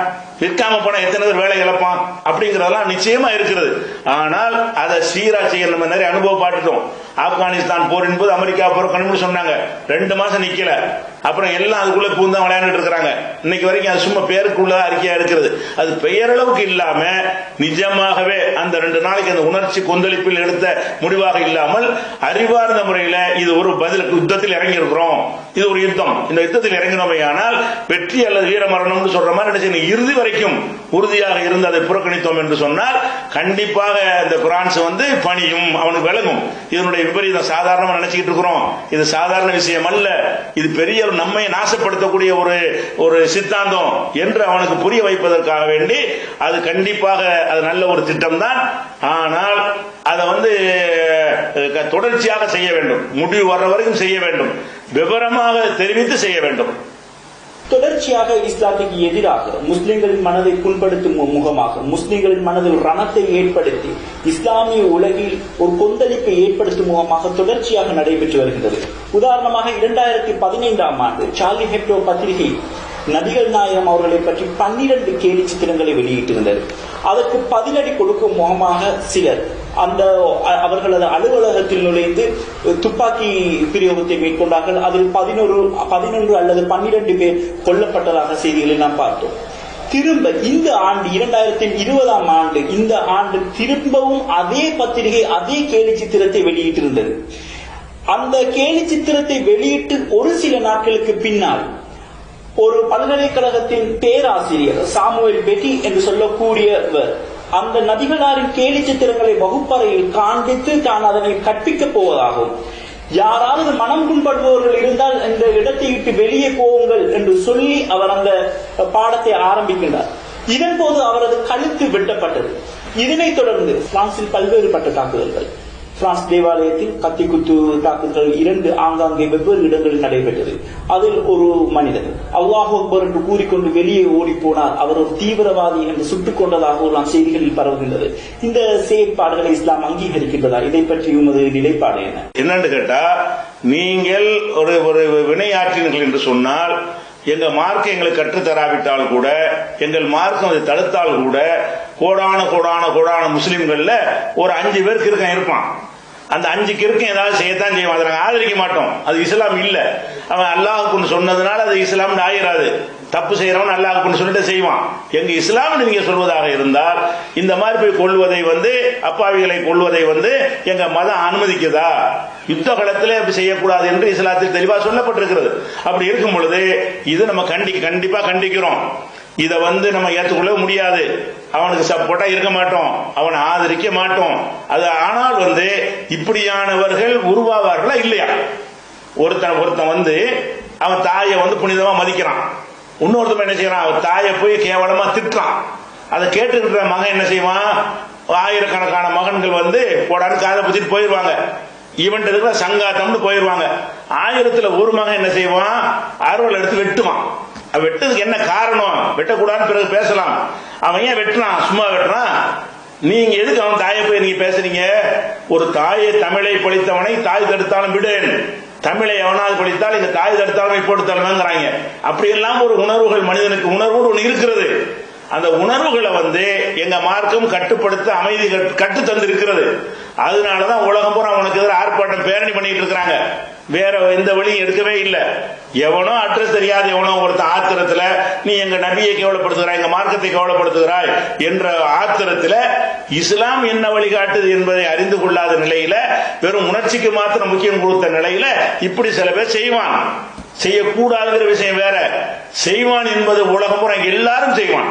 விற்காம போனா எத்தனை பேர் வேலை இழப்பான் அப்படிங்கறதெல்லாம் நிச்சயமா இருக்கிறது. ஆனால் அதை சீரா செய்ய நம்ம நிறைய அனுபவப்பட்டுட்டோம். ஆப்கானிஸ்தான் போர் என்பது அமெரிக்கா புறக்கணிப்பு சொன்னாங்க, 2 மாசம் நிக்கல. அப்புறம் எல்லாம் அதுக்குள்ள பூந்தா விளையாண்டுட்டு இருக்கிறாங்க. இன்னைக்கு வரைக்கும் அது சும்மா பேருக்குள்ள அறிக்கையா இருக்கிறது. அது பெயரளவுக்கு இல்லாம நிஜமாகவே அந்த 2 நாளைக்கு அந்த உணர்ச்சி கொந்தளிப்பில் எடுத்த முடிவாக இல்லாமல் அறிவார்ந்த முறையில் இது ஒரு பதில் யுத்தத்தில் இறங்கி இருக்கிறோம், இது ஒரு யுத்தம், இந்த யுத்தத்தில் இறங்கினோமே ஆனால் வெற்றி அல்லது வீரமரணம் சொல்ற மாதிரி இறுதி வரைக்கும் உறுதியாக இருந்து அதை புறக்கணித்தோம் என்று சொன்னால் கண்டிப்பாக இந்த பிரான்ஸ் வந்து பணியும், அவனுக்கு விளங்கும். இதனுடைய விபரீதம் சாதாரணமா நினைச்சுக்கிட்டு இருக்கிறோம், இது சாதாரண விஷயம் அல்ல, இது பெரிய நம்மை நாசப்படுத்தக்கூடிய ஒரு சித்தாந்தம் என்று அவனுக்கு புரிய வைப்பதற்காக வேண்டி அது கண்டிப்பாக அது நல்ல ஒரு திட்டம் தான். ஆனால் அதை வந்து தொடர்ச்சியாக செய்ய வேண்டும், முடிவு வர்ற வரைக்கும் செய்ய வேண்டும், விவரமாக தெரிவித்து செய்ய வேண்டும். தொடர்ச்சியாக இஸ்லாத்துக்கு எதிராக முஸ்லிம்களின் மனதை புண்படுத்தும் முகமாக முஸ்லிம்களின் மனதில் ரணத்தை ஏற்படுத்தி இஸ்லாமிய உலகில் ஒரு கொந்தளிப்பை ஏற்படுத்தும் முகமாக தொடர்ச்சியாக நடைபெற்று வருகின்றது. உதாரணமாக 2015ஆம் ஆண்டு சார்லி ஹெப்டோ பத்திரிகை நபிகள் நாயகம் அவர்களை பற்றி 12 கேலி சித்திரங்களை வெளியிட்டிருந்தது. அதற்கு பதிலடி கொடுக்கும் முகமாக சிலர் அவர்களது அலுவலகத்தில் நுழைந்து துப்பாக்கி பிரயோகத்தை மேற்கொண்டார்கள். அதில் 11 அல்லது 12 பேர் கொல்லப்பட்டதாக செய்திகளை நாம் பார்த்தோம். திரும்ப இந்த ஆண்டு 2020ஆம் ஆண்டு இந்த ஆண்டு திரும்பவும் அதே பத்திரிகை அதே கேலி சித்திரத்தை வெளியிட்டிருந்தது. அந்த கேலி சித்திரத்தை வெளியிட்டு ஒரு சில நாட்களுக்கு பின்னால் ஒரு பல்கலைக்கழகத்தின் பேராசிரியர் சாமுவேல் பெட்டி என்று சொல்லக்கூடியவர் அந்த நபிகளாரின் கேலி சித்திரங்களை வகுப்பறையில் காண்பித்து தான் அதனை கற்பிக்கப் போவதாகவும், யாராவது மனம் புண்படுபவர்கள் இருந்தால் இந்த இடத்தை விட்டு வெளியே போவுங்கள் என்று சொல்லி அவர் அந்த பாடத்தை ஆரம்பிக்கின்றார். இதன் போது அவரது கழுத்து வெட்டப்பட்டது. இதனைத் தொடர்ந்து பிரான்சில் பல்வேறுபட்ட தாக்குதல்கள், பிரான்ஸ் தேவாலயத்தில் கத்திக்குத்து தாக்குதல்கள் 2 ஆங்காங்கே வெவ்வேறு இடங்களில் நடைபெற்றது. அதில் ஒரு மனிதர் அல்லாஹ் அக்பர் என்று கூறிக்கொண்டு வெளியே ஓடி போனார், அவர் ஒரு தீவிரவாதி என்று சுட்டுக் கொண்டதாக நாம் செய்திகளில் பரவுகின்றது. இந்த செயற்பாடுகளை இஸ்லாம் அங்கீகரிக்கின்றதா? இதை பற்றி உமது நிலைப்பாடு என்ன? என்னன்னு கேட்டா, நீங்கள் ஒரு வினையாற்றினீர்கள் என்று சொன்னால் எங்க மார்க்கம் எங்களுக்கு கற்றுத்தராவிட்டால் கூட, எங்கள் மார்க்கம் அதை தடுத்தால் கூட, கோடான முஸ்லிம்கள்ல ஒரு 5 பேர் கிறுக்கன் இருப்பான். அந்த 5 கிறுக்கன் ஏதாவது செய்யத்தான் செய்வான். அதை நாங்கள் ஆதரிக்க மாட்டோம். அது இஸ்லாம் இல்ல. அவன் அல்லாஹ்வுக்கு சொன்னதுனால அது இஸ்லாம் ஆயிராது. தப்பு செய்யறவன் அல்லாஹ்வுக்கு சொல்லிட்டு செய்வான். எங்க இஸ்லாம் நீங்க சொல்வதாக இருந்தால் இந்த மாதிரி போய் கொள்வதை வந்து அப்பாவிகளை கொள்வதை வந்து எங்க மதம் அனுமதிக்குதா? யுத்த காலத்திலே அப்படி செய்யக்கூடாது என்று இஸ்லாத்தில் தெளிவாக சொல்லப்பட்டிருக்கிறது. அப்படி இருக்கும் பொழுது இது நம்ம கண்டிப்பா கண்டிக்கிறோம். இதை வந்து நம்ம ஏற்றுக்கொள்ள முடியாது. அவனுக்கு சப்போர்ட்டா இருக்க மாட்டோம், அவனை ஆதரிக்க மாட்டோம். அது ஆனால் வந்து இப்படியானவர்கள் உருவாவார்களா இல்லையா? ஒருத்தன் வந்து அவன் தாயை வந்து புனிதமா மதிக்கிறான், இன்னொருத்தன் என்ன செய்யறான், அவன் தாயை போய் கேவலமா திட்டுறான். அதை கேட்டுக்கிற மகன் என்ன செய்வான், ஆயிரக்கணக்கான மகன்கள் வந்து போடான்னு காதை பத்திட்டு போயிடுவாங்க. இவன் இருக்கிற சங்காத்தம்னு போயிடுவாங்க. 1000ல் ஒரு மகன் என்ன செய்வான், அறுவல் எடுத்து வெட்டுவான். வெட்டதுக்கு என்ன காரணம், வெட்டக்கூடாதுன்னு பிறகு பேசலாம். அவன் ஏன் வெட்டினான், சும்மா வெட்டுறான். நீங்க எதுக்கு அவன் தாயை போய் நீங்க பேசுறீங்க? ஒரு தாயை தமிழை பழித்தவனை தாய் தடுத்தாலும் விடேன், தமிழை எவனாவது படித்தால் இந்த தாய் தடுத்தாலும் போட்டுத்தாலும்ங்கிறாங்க. அப்படி எல்லாம் ஒரு உணர்வுகள் மனிதனுக்கு உணர்வோடு ஒன்று இருக்கிறது. அந்த உணர்வுகளை வந்து எங்க மார்க்கம் கட்டுப்படுத்த அமைதி கட்டு தந்திருக்கிறது. அதனாலதான் உலகம் பூரா அவனுக்கு எதிராக ஆர்ப்பாட்டம் பேரணி பண்ணிட்டு இருக்கிறாங்க. வேற எந்த வழியும் எடுக்கவே இல்லை. எவனோ அட்ரஸ் தெரியாது எவனோ ஒருத்தன் ஆத்திரத்துல நீ எங்க நபியை கேவலப்படுத்துகிறாய், எங்க மார்க்கத்தை கேவலப்படுத்துகிறாய் என்ற ஆத்திரத்துல இஸ்லாம் என்ன வழிகாட்டுது என்பதை அறிந்து கொள்ளாத நிலையில, வெறும் உணர்ச்சிக்கு மாத்திரம் முக்கியம் கொடுத்த நிலையில இப்படி சில பேர் செய்வான். செய்யக்கூடாதுங்கிற விஷயம் வேற, செய்வான் என்பது உலகம் பூரா எல்லாரும் செய்வான்.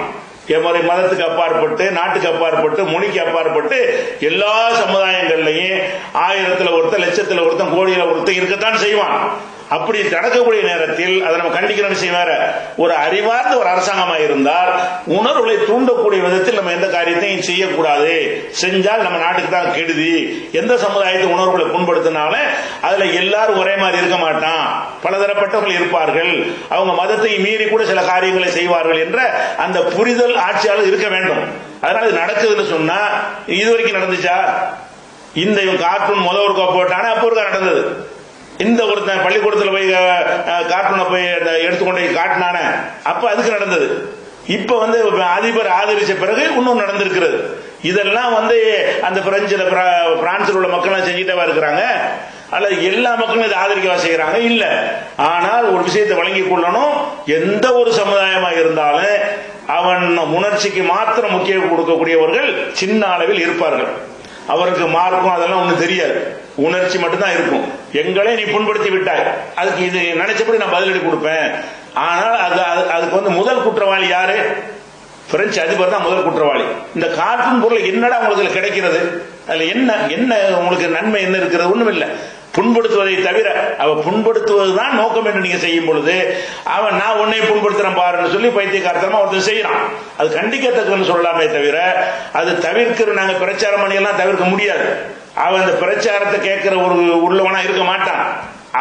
எவரை மதத்துக்கு அப்பாற்பட்டு, நாட்டுக்கு அப்பாற்பட்டு, மொழிக்கு அப்பாற்பட்டு எல்லா சமுதாயங்கள்லையும் 1000ல் ஒருத்தன், லட்சத்தில் ஒருத்தன், கோடியில் ஒருத்தன் இருக்கத்தான் செய்வான். அப்படி நடக்கக்கூடிய நேரத்தில் அதை நம்ம கண்டிக்கிற விஷயம் வேற. ஒரு அறிவார்ந்த ஒரு அரசாங்கமாக இருந்தால் உணர்வுகளை தூண்டக்கூடிய விதத்தில் நம்ம எந்த காரியத்தையும் செய்யக்கூடாது. செஞ்சால் நம்ம நாட்டுக்கு தான் கெடுதி. எந்த சமுதாயத்தை உணர்வுகளை புண்படுத்தினாலும் அதுல எல்லாரும் ஒரே மாதிரி இருக்க மாட்டான், பலதரப்பட்டவர்கள் இருப்பார்கள், அவங்க மதத்தை மீறி கூட சில காரியங்களை செய்வார்கள் என்ற அந்த புரிதல் ஆட்சியாளர் இருக்க வேண்டும். அதனால இது நடக்குதுன்னு சொன்னா, இது வரைக்கும் நடந்துச்சா? இந்த இவன் கார்ட்டூன் முதல் ஒருக்கா போட்டானே அப்போ ஒருக்கா நடந்தது. இந்த ஒருத்தன் பள்ளிக்கூடத்தில் போய் கார்ட்டூனை போய் எடுத்துக்கொண்டு காட்டினானே அப்ப அதுக்கு நடந்தது. இப்ப வந்து அதிபர் ஆதரிச்ச பிறகு இன்னும் நடந்திருக்கிறது. இதெல்லாம் வந்து அந்த பிரான்சில் உள்ள மக்கள் செஞ்சுட்டவா இருக்கிறாங்க, அல்லது எல்லா மக்களும் இதை ஆதரிக்கவா செய்யறாங்க? இல்ல. ஆனால் ஒரு விஷயத்தை வழங்கிக் கொள்ளணும், எந்த ஒரு சமுதாயமா இருந்தாலும் அவன் உணர்ச்சிக்கு மாத்திரம் முக்கியம் கொடுக்கக்கூடியவர்கள் சின்ன அளவில் இருப்பார்கள். அவருக்கு மார்க்கும் அதெல்லாம் ஒன்றும் தெரியாது, உணர்ச்சி மட்டும்தான் இருக்கும். எங்களே நீ புண்படுத்தி விட்டாய், அதுக்கு இது நினைச்சபடி நான் பதிலடி கொடுப்பேன். ஆனால் அதுக்கு வந்து முதல் குற்றவாளி யாரு? பிரெஞ்சு அதிபர் தான் முதல் குற்றவாளி. இந்த கார்ட்டூன் பொருள் என்னடா உங்களுக்கு கிடைக்கிறது, அதுல என்ன உங்களுக்கு நன்மை என்ன இருக்கிறது? ஒண்ணும் இல்லை. புண்படுத்துவதை தவிர, அவ புண்படுத்துவதுதான் நோக்கம் என்று நீங்க செய்யும் பொழுது அவன் நான் உன்னை புண்படுத்துறேன் பாருன்னு சொல்லி பைத்தியக்காரத்தனமா ஒருத்தர் செய்யறான். அது கண்டிக்கத்தக்கன்னு சொல்லலாமே தவிர, அது தவிர்க்கிற நாங்க பிரச்சாரம் பண்ணியெல்லாம் தவிர்க்க முடியாது. அவன் அந்த பிரச்சாரத்தை கேட்கிற ஒரு உள்ளவனா இருக்க மாட்டான்.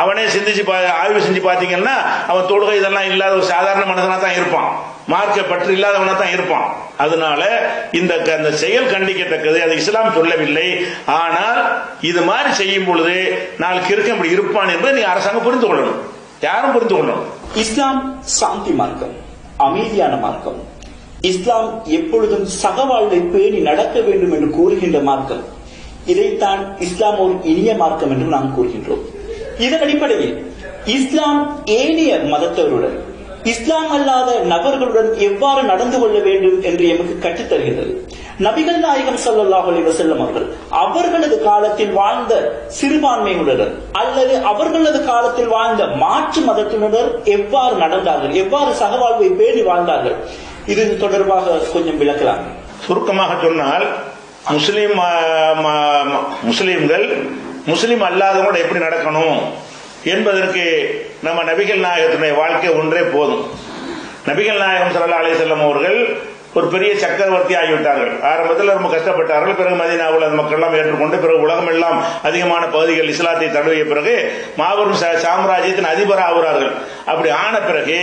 அவனே சிந்திச்சு ஆய்வு செஞ்சு பாத்தீங்கன்னா அவன் தொழுகை இதெல்லாம் இல்லாத ஒரு சாதாரண மனிதனா தான் இருப்பான், மார்க்க பற்று இல்லாதவனா தான் இருப்பான். அதனால இந்த செயல் கண்டிக்கத்தக்கது, அது இஸ்லாம் சொல்லவில்லை. ஆனால் இது மாதிரி செய்யும் பொழுது நாளைக்கு இருக்க இப்படி இருப்பான் என்பதை நீ அரசாங்கம் புரிந்து கொள்ளணும், யாரும் புரிந்து கொள்ளணும். இஸ்லாம் சாந்தி மார்க்கம், அமைதியான மார்க்கம். இஸ்லாம் எப்பொழுதும் சகவாழ்வை பேணி நடக்க வேண்டும் என்று கூறுகின்ற மார்க்கம். இதைத்தான் இஸ்லாம் ஒரு இனிய மார்க்கம் என்று நாம் கூறுகின்றோம். இதன் அடிப்படையில் இஸ்லாம் ஏனைய மதத்தவருடன், இஸ்லாம் அல்லாத நபர்களுடன் எவ்வாறு நடந்து கொள்ள வேண்டும் என்று எமக்கு கற்றுத்தருகின்றது. நபிகள் நாயகம் ஸல்லல்லாஹு அலைஹி வஸல்லம் அவர்கள் அவர்களது காலத்தில் வாழ்ந்த சிறுபான்மையினருடன் அல்லது அவர்களது காலத்தில் வாழ்ந்த மாற்று மதத்தினர் எவ்வாறு நடந்தார்கள், எவ்வாறு சகவாழ்வை பேணி வாழ்ந்தார்கள், இது தொடர்பாக கொஞ்சம் விளக்கலாம். சுருக்கமாக சொன்னால், முஸ்லிம்கள் முஸ்லிம் அல்லாதவங்களோட எப்படி நடக்கணும் என்பதற்கு நம்ம நபிகள் நாயகத்தினுடைய வாழ்க்கை ஒன்றே போதும். நபிகள் நாயகம் ஸல்லல்லாஹு அலைஹி வஸல்லம் அவர்கள் ஒரு பெரிய சக்கரவர்த்தி ஆகிவிட்டார்கள். ஆரம்பத்தில் ரொம்ப கஷ்டப்பட்டார்கள். பிறகு மதீனாவில் அந்த மக்கள் எல்லாம் ஏற்றுக்கொண்டு பிறகு உலகம் எல்லாம் அதிகமான பகுதிகள் இஸ்லாத்தை தழுவிய பிறகு மாபெரும் சாம்ராஜ்யத்தின் அதிபர் ஆகிறார்கள். அப்படி ஆன பிறகு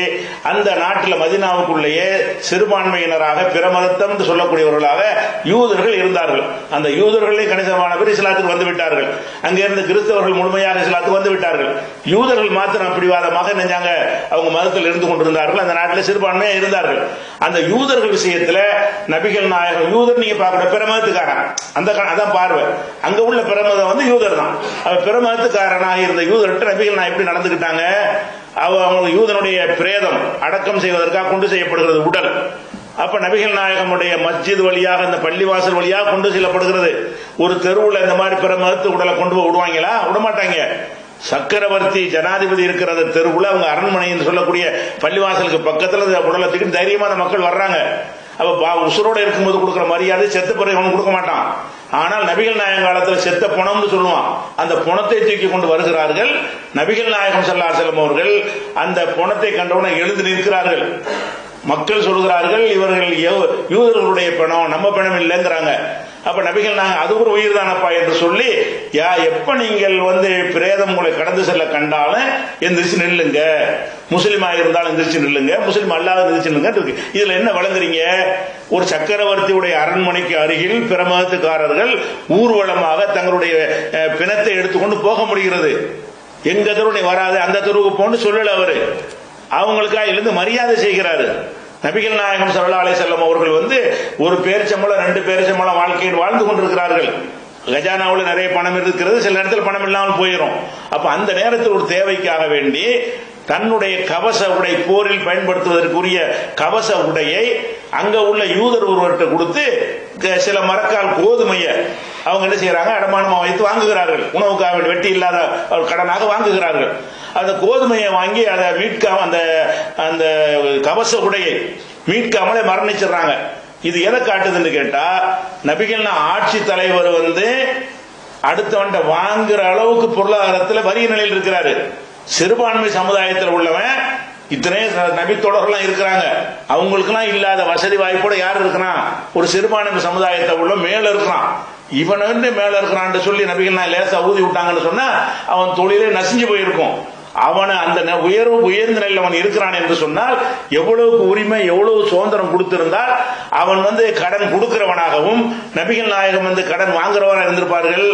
அந்த நாட்டில் மதீனாவுக்குள்ளேயே சிறுபான்மையினராக பிற மதத்தம் சொல்லக்கூடியவர்களாக யூதர்கள் இருந்தார்கள். அந்த யூதர்களே கணிசமான பேர் இஸ்லாத்துக்கு வந்து விட்டார்கள். அங்கிருந்து கிறிஸ்தவர்கள் முழுமையாக இஸ்லாத்துக்கு வந்து விட்டார்கள். யூதர்கள் மாத்திரம் பிடிவாதமாக நெஞ்சாங்க அவங்க மதத்தில் இருந்து கொண்டிருந்தார்கள். அந்த நாட்டில் சிறுபான்மையாக இருந்தார்கள். அந்த யூதர்கள் விஷயத்தில் நபிகள் நாயகம், யூதர் நீங்க பார்க்கற பிற மதத்துக்காரன், அதான் பார்வை. அங்க உள்ள பிற மதம் வந்து யூதர் தான். பிற மதத்துக்காரனாக இருந்த யூதர்கிட்ட நபிகள் நாயகம் எப்படி நடந்துக்கிட்டாங்க? அவங்க யூதனுடைய பிரேதம் அடக்கம் செய்வதற்காக கொண்டு செய்யப்படுகிறது உடல். அப்ப நபிகள் நாயகமுடைய மஸ்ஜித் வழியாக, இந்த பள்ளிவாசல் வழியாக கொண்டு செல்லப்படுகிறது. ஒரு தெருவுல இந்த மாதிரி பிற மதத்து உடலை கொண்டு போய் விடுவாங்களா? விடமாட்டாங்க. சக்கரவர்த்தி ஜனாதிபதி இருக்கிற தெருவுல அவங்க அரண்மனை என்று சொல்லக்கூடிய பள்ளிவாசலுக்கு பக்கத்துல உடலை தூக்கி தைரியமா அந்த மக்கள் வர்றாங்க. அப்ப உசுரோட இருக்கும்போது கொடுக்கிற மரியாதை செத்த பிறகு அவனுக்கு கொடுக்க மாட்டான். ஆனால் நபிகள் நாயகம் காலத்தில் செத்த பணம்னு சொல்லுவான். அந்த பணத்தை தூக்கி கொண்டு வருகிறார்கள். நபிகள் நாயகம் ஸல்லல்லாஹு அலைஹி வஸல்லம் அவர்கள் அந்த பணத்தை கண்டவுடன் எழுந்து நிற்கிறார்கள். மக்கள் சொல்கிறார்கள் இவர்கள் யூதர்களுடைய பணம், நம்ம பணம் இல்லைங்கிறாங்க. அப்ப நபிகள் நாங்க அது ஒரு உயிர் தானப்பா என்று சொல்லி, எப்ப நீங்கள் பிரேதம் உங்களை கடந்து செல்ல கண்டாலும் எந்திரிச்சு நில்லுங்க, முஸ்லீமா இருந்தாலும் எந்திரிச்சு நில்லுங்க, முஸ்லீம் அல்லாத எந்திரிச்சு நில்லுங்க இருக்கு. இதுல என்ன வழங்குறீங்க? ஒரு சக்கரவர்த்தியுடைய அரண்மனைக்கு அருகில் பிற மதத்துக்காரர்கள் ஊர்வலமாக தங்களுடைய பிணத்தை எடுத்துக்கொண்டு போக முடிகிறது. எங்க தெருவு வராது, அந்த தெருவுக்கு போன்னு சொல்லல அவரு. அவங்களுக்காக இருந்து மரியாதை செய்கிறாரு. நபிகள் நாயகம் ஸல்லல்லாஹு அலைஹி வஸல்லம் அவர்கள் ஒரு பேரிச்சம்பளம் 2 பேரிச்சம்பளம் வாழ்க்கையில் வாழ்ந்து கொண்டிருக்கிறார்கள். கஜானாவில் நிறைய பணம் இருக்கிறது, சில நேரத்தில் பணம் இல்லாமல் போயிடும். அப்ப அந்த நேரத்தில் ஒரு தேவைக்காக வேண்டி தன்னுடைய கவச உடை, போரில் பயன்படுத்துவதற்குரிய கவச உடையை அங்க உள்ள யூதர் ஒருவர்கிட்ட கொடுத்து சில மரக்கால் கோதுமையை அவங்க என்ன செய்யறாங்க, அடமானமா வைத்து வாங்குகிறார்கள். உணவுக்காக வேண்டி வெட்டி இல்லாத கடனாக வாங்குகிறார்கள். அந்த கோதுமையை வாங்கி அதை மீட்காம அந்த கவச உடையை மீட்காமலே மரணிச்சிடறாங்க. இது எதை காட்டுதுன்னு கேட்டா, நபிகள் ஆட்சி தலைவர் அடுத்தவன்ட்ட வாங்குற அளவுக்கு பொருளாதாரத்தில் வறிய நிலையில் இருக்கிறாரு. சிறுபான்மை சமுதாயத்தில் உள்ளவன் இத்தனை நபி தொடர்கள்லாம் இருக்கிறாங்க, அவங்களுக்குலாம் இல்லாத வசதி வாய்ப்போட யார் இருக்கிறான்? ஒரு சிறுபான்மை சமுதாயத்தை உள்ள மேல இருக்கிறான். இவன் மேல இருக்கிறான் சொல்லி நபிகள் லேசா ஊதி விட்டாங்கன்னு சொன்னா அவன் தொழிலே நசிஞ்சு போயிருக்கும். அவனை அந்த உயர்ந்த நிலையில் அவன் இருக்கிறான் என்று சொன்னால் எவ்வளவு உரிமை, எவ்வளவு சுதந்திரம் கொடுத்திருந்தால் அவன் கடன் கொடுக்கிறவனாகவும் நபிகள் நாயகம் கடன் வாங்குறவனாக இருந்திருப்பார்கள்.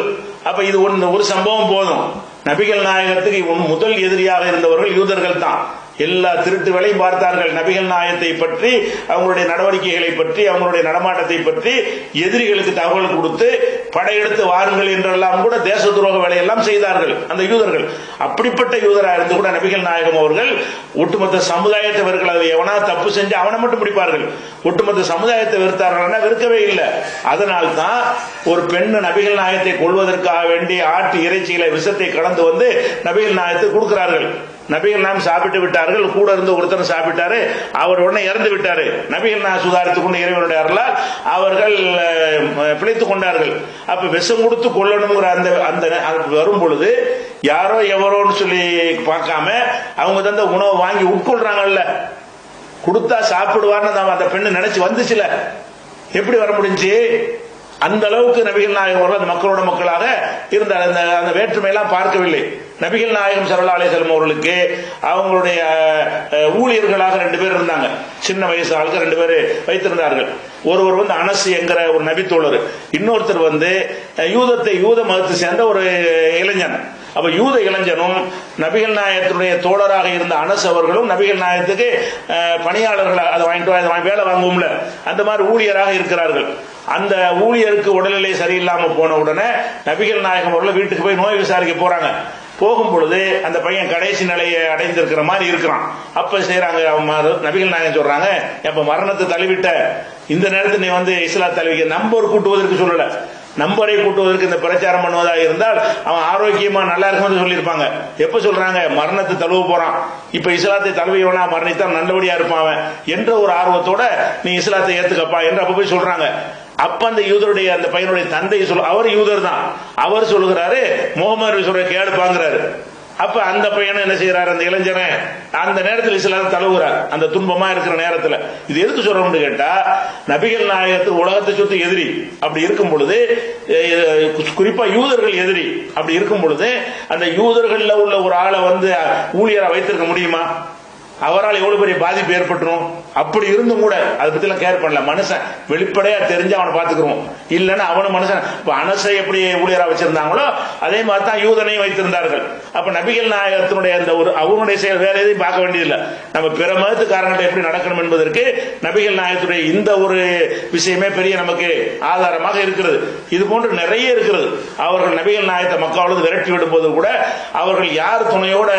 அப்ப இது ஒரு சம்பவம் போதும். நபிகள் நாயகத்துக்கு முதல் எதிரியாக இருந்தவர்கள் யூதர்கள் தான். எல்லா திருட்டு வேலையும் பார்த்தார்கள். நபிகள் நாயகத்தை பற்றி, அவங்களுடைய நடவடிக்கைகளை பற்றி, அவங்களுடைய நடமாட்டத்தை பற்றி எதிரிகளுக்கு தகவல் கொடுத்து படையெடுத்து வாருங்கள் என்றெல்லாம் கூட தேச துரோக வேலையெல்லாம் செய்தார்கள் அந்த யூதர்கள். அப்படிப்பட்ட யூதராக இருந்து கூட நபிகள் நாயகம் அவர்கள் ஒட்டுமொத்த சமுதாயத்தை வெறுக்கல. எவனா தப்பு செஞ்சு அவனை மட்டும் பிடிப்பார்கள். ஒட்டுமொத்த சமுதாயத்தை வெறுத்தார்கள், வெறுக்கவே இல்லை. அதனால்தான் ஒரு பெண்ணு நபிகள் நாயகத்தை கொள்வதற்காக வேண்டி ஆட்டு இறைச்சிகளை விஷத்தை கடந்து நபிகள் நாயகத்தை கொடுக்கிறார்கள். நபிகள் நாயம் சாப்பிட்டு விட்டார்கள். கூட இருந்து ஒருத்தர் சாப்பிட்டாரு, அவர் உடனே இறந்து விட்டாரு. நபிகள் நாயம் சுதாரித்துக் கொண்டு இறைவனுடைய அருளால் அவர்கள் பிழைத்துக் கொண்டார்கள். அப்ப விஷம் கொடுத்து கொள்ளணுங்கிற அந்த வரும் பொழுது யாரோ எவரோன்னு சொல்லி பார்க்காம அவங்க தந்த உணவை வாங்கி உட்கொள்றாங்கல்ல, கொடுத்தா சாப்பிடுவார்னு அந்த பெண்ணு நினைச்சு வந்துச்சுல, எப்படி வர முடிஞ்சு? அந்த அளவுக்கு நபிகள் நாயகம் அவர்கள் அந்த மக்களோட மக்களாக இருந்த அந்த வேற்றுமையெல்லாம் பார்க்கவில்லை. நபிகள் நாயகம் ஸல்லல்லாஹு அலைஹி வஸல்லம் அவர்களுக்கு அவங்களுடைய ஊழியர்களாக 2 பேர் இருந்தாங்க. சின்ன வயசு ஆளுக்கு 2 பேர் வைத்திருந்தார்கள். ஒருவர் அனஸ் என்கிற ஒரு நபித்தோழர், இன்னொருத்தர் யூத மதத்தை சேர்ந்த ஒரு இளைஞன். அப்ப யூத இளைஞனும் நபிகள் நாயகத்தினுடைய தோழராக இருந்த அனஸ் அவர்களும் நபிகள் நாயகத்துக்கு பணியாளர்கள், அதை வாங்கிட்டு வேலை வாங்குவோம்ல, அந்த மாதிரி ஊழியராக இருக்கிறார்கள். அந்த ஊழியருக்கு உடல்நிலை சரியில்லாம போன உடனே நபிகள் நாயகம் அவர்கள் வீட்டுக்கு போய் நோய் விசாரிக்க போறாங்க. போகும் பொழுது அந்த பையன் கடைசி நிலையை அடைந்திருக்கிற மாதிரி இருக்கிறான். அப்ப செய்யறாங்க, நபிகள் நாயகம் சொல்றாங்க, எப்ப மரணத்தை தழுவிட்ட இந்த நேரத்தில் நீ இஸ்லாம் தழுவிக்க நம்பர் கூட்டுவதற்கு சொல்லல. நம்பரை கூட்டுவதற்கு இந்த பிரச்சாரம் பண்ணுவதாக இருந்தால் அவன் ஆரோக்கியமா நல்லா இருக்கும் சொல்லியிருப்பாங்க. எப்ப சொல்றாங்க, மரணத்தை தழுவ போறான், இப்ப இஸ்லாத்தை தழுவியவனா மரணித்தான் நல்லபடியா இருப்பான் அவன் என்ற ஒரு ஆர்வத்தோட நீ இஸ்லாத்தை ஏத்துக்கப்பா என்று அப்ப போய் சொல்றாங்க. அப்ப அந்த யூதருடைய அந்த பையனுடைய தந்தை அவர் யூதர் தான், அவர் சொல்லுகிறாரு முகமது சொல்ற கேளுப்பாங்கிறாரு. அப்ப அந்த பையனை என்ன செய்யறாரு, அந்த இளைஞனை அந்த நேரத்தில் இஸ்லாம் தழுவுறார், அந்த துன்பமா இருக்கிற நேரத்தில். இது எதுக்கு சொல்றோம்னு கேட்டா, நபிகள் நாயகத்துக்கு உலகத்தை சுத்தி எதிரி அப்படி இருக்கும் பொழுது, குறிப்பா யூதர்கள் எதிரி அப்படி இருக்கும் பொழுது, அந்த யூதர்கள்ல உள்ள ஒரு ஆளை ஊழியரா வைத்திருக்க முடியுமா? அவரால் எவ்வளவு பெரிய பாதிப்பு ஏற்பட்டுரும். அப்படி இருந்தும் கூட அதை பத்தி எல்லாம் கேர் பண்ணல. மனுஷன் வெளிப்படையா தெரிஞ்சு அவனை பாத்துக்கிறோம், இல்லன்னா அவனு மனுஷன். இப்ப அனசை எப்படி ஊழியரா வச்சிருந்தாங்களோ அதே மாதிரி தான் யூதனையும் வைத்திருந்தார்கள். அப்ப நபிகள் நாயகத்தினுடைய அந்த ஒரு அவனுடைய செயல் வேற எதையும் பார்க்க வேண்டியதில்லை. நம்ம பிற மதத்துக்காரங்கள்ட்ட எப்படி நடக்கணும் என்பதற்கு நபிகள் நாயகத்துடைய இந்த ஒரு விஷயமே பெரிய நமக்கு ஆதாரமாக இருக்கிறது. இது போன்று நிறைய இருக்கிறது. அவர்கள் நபிகள் நாயகத்தை மக்காவிலிருந்து விரட்டி விடும் போது கூட அவர்கள் யார் துணையோட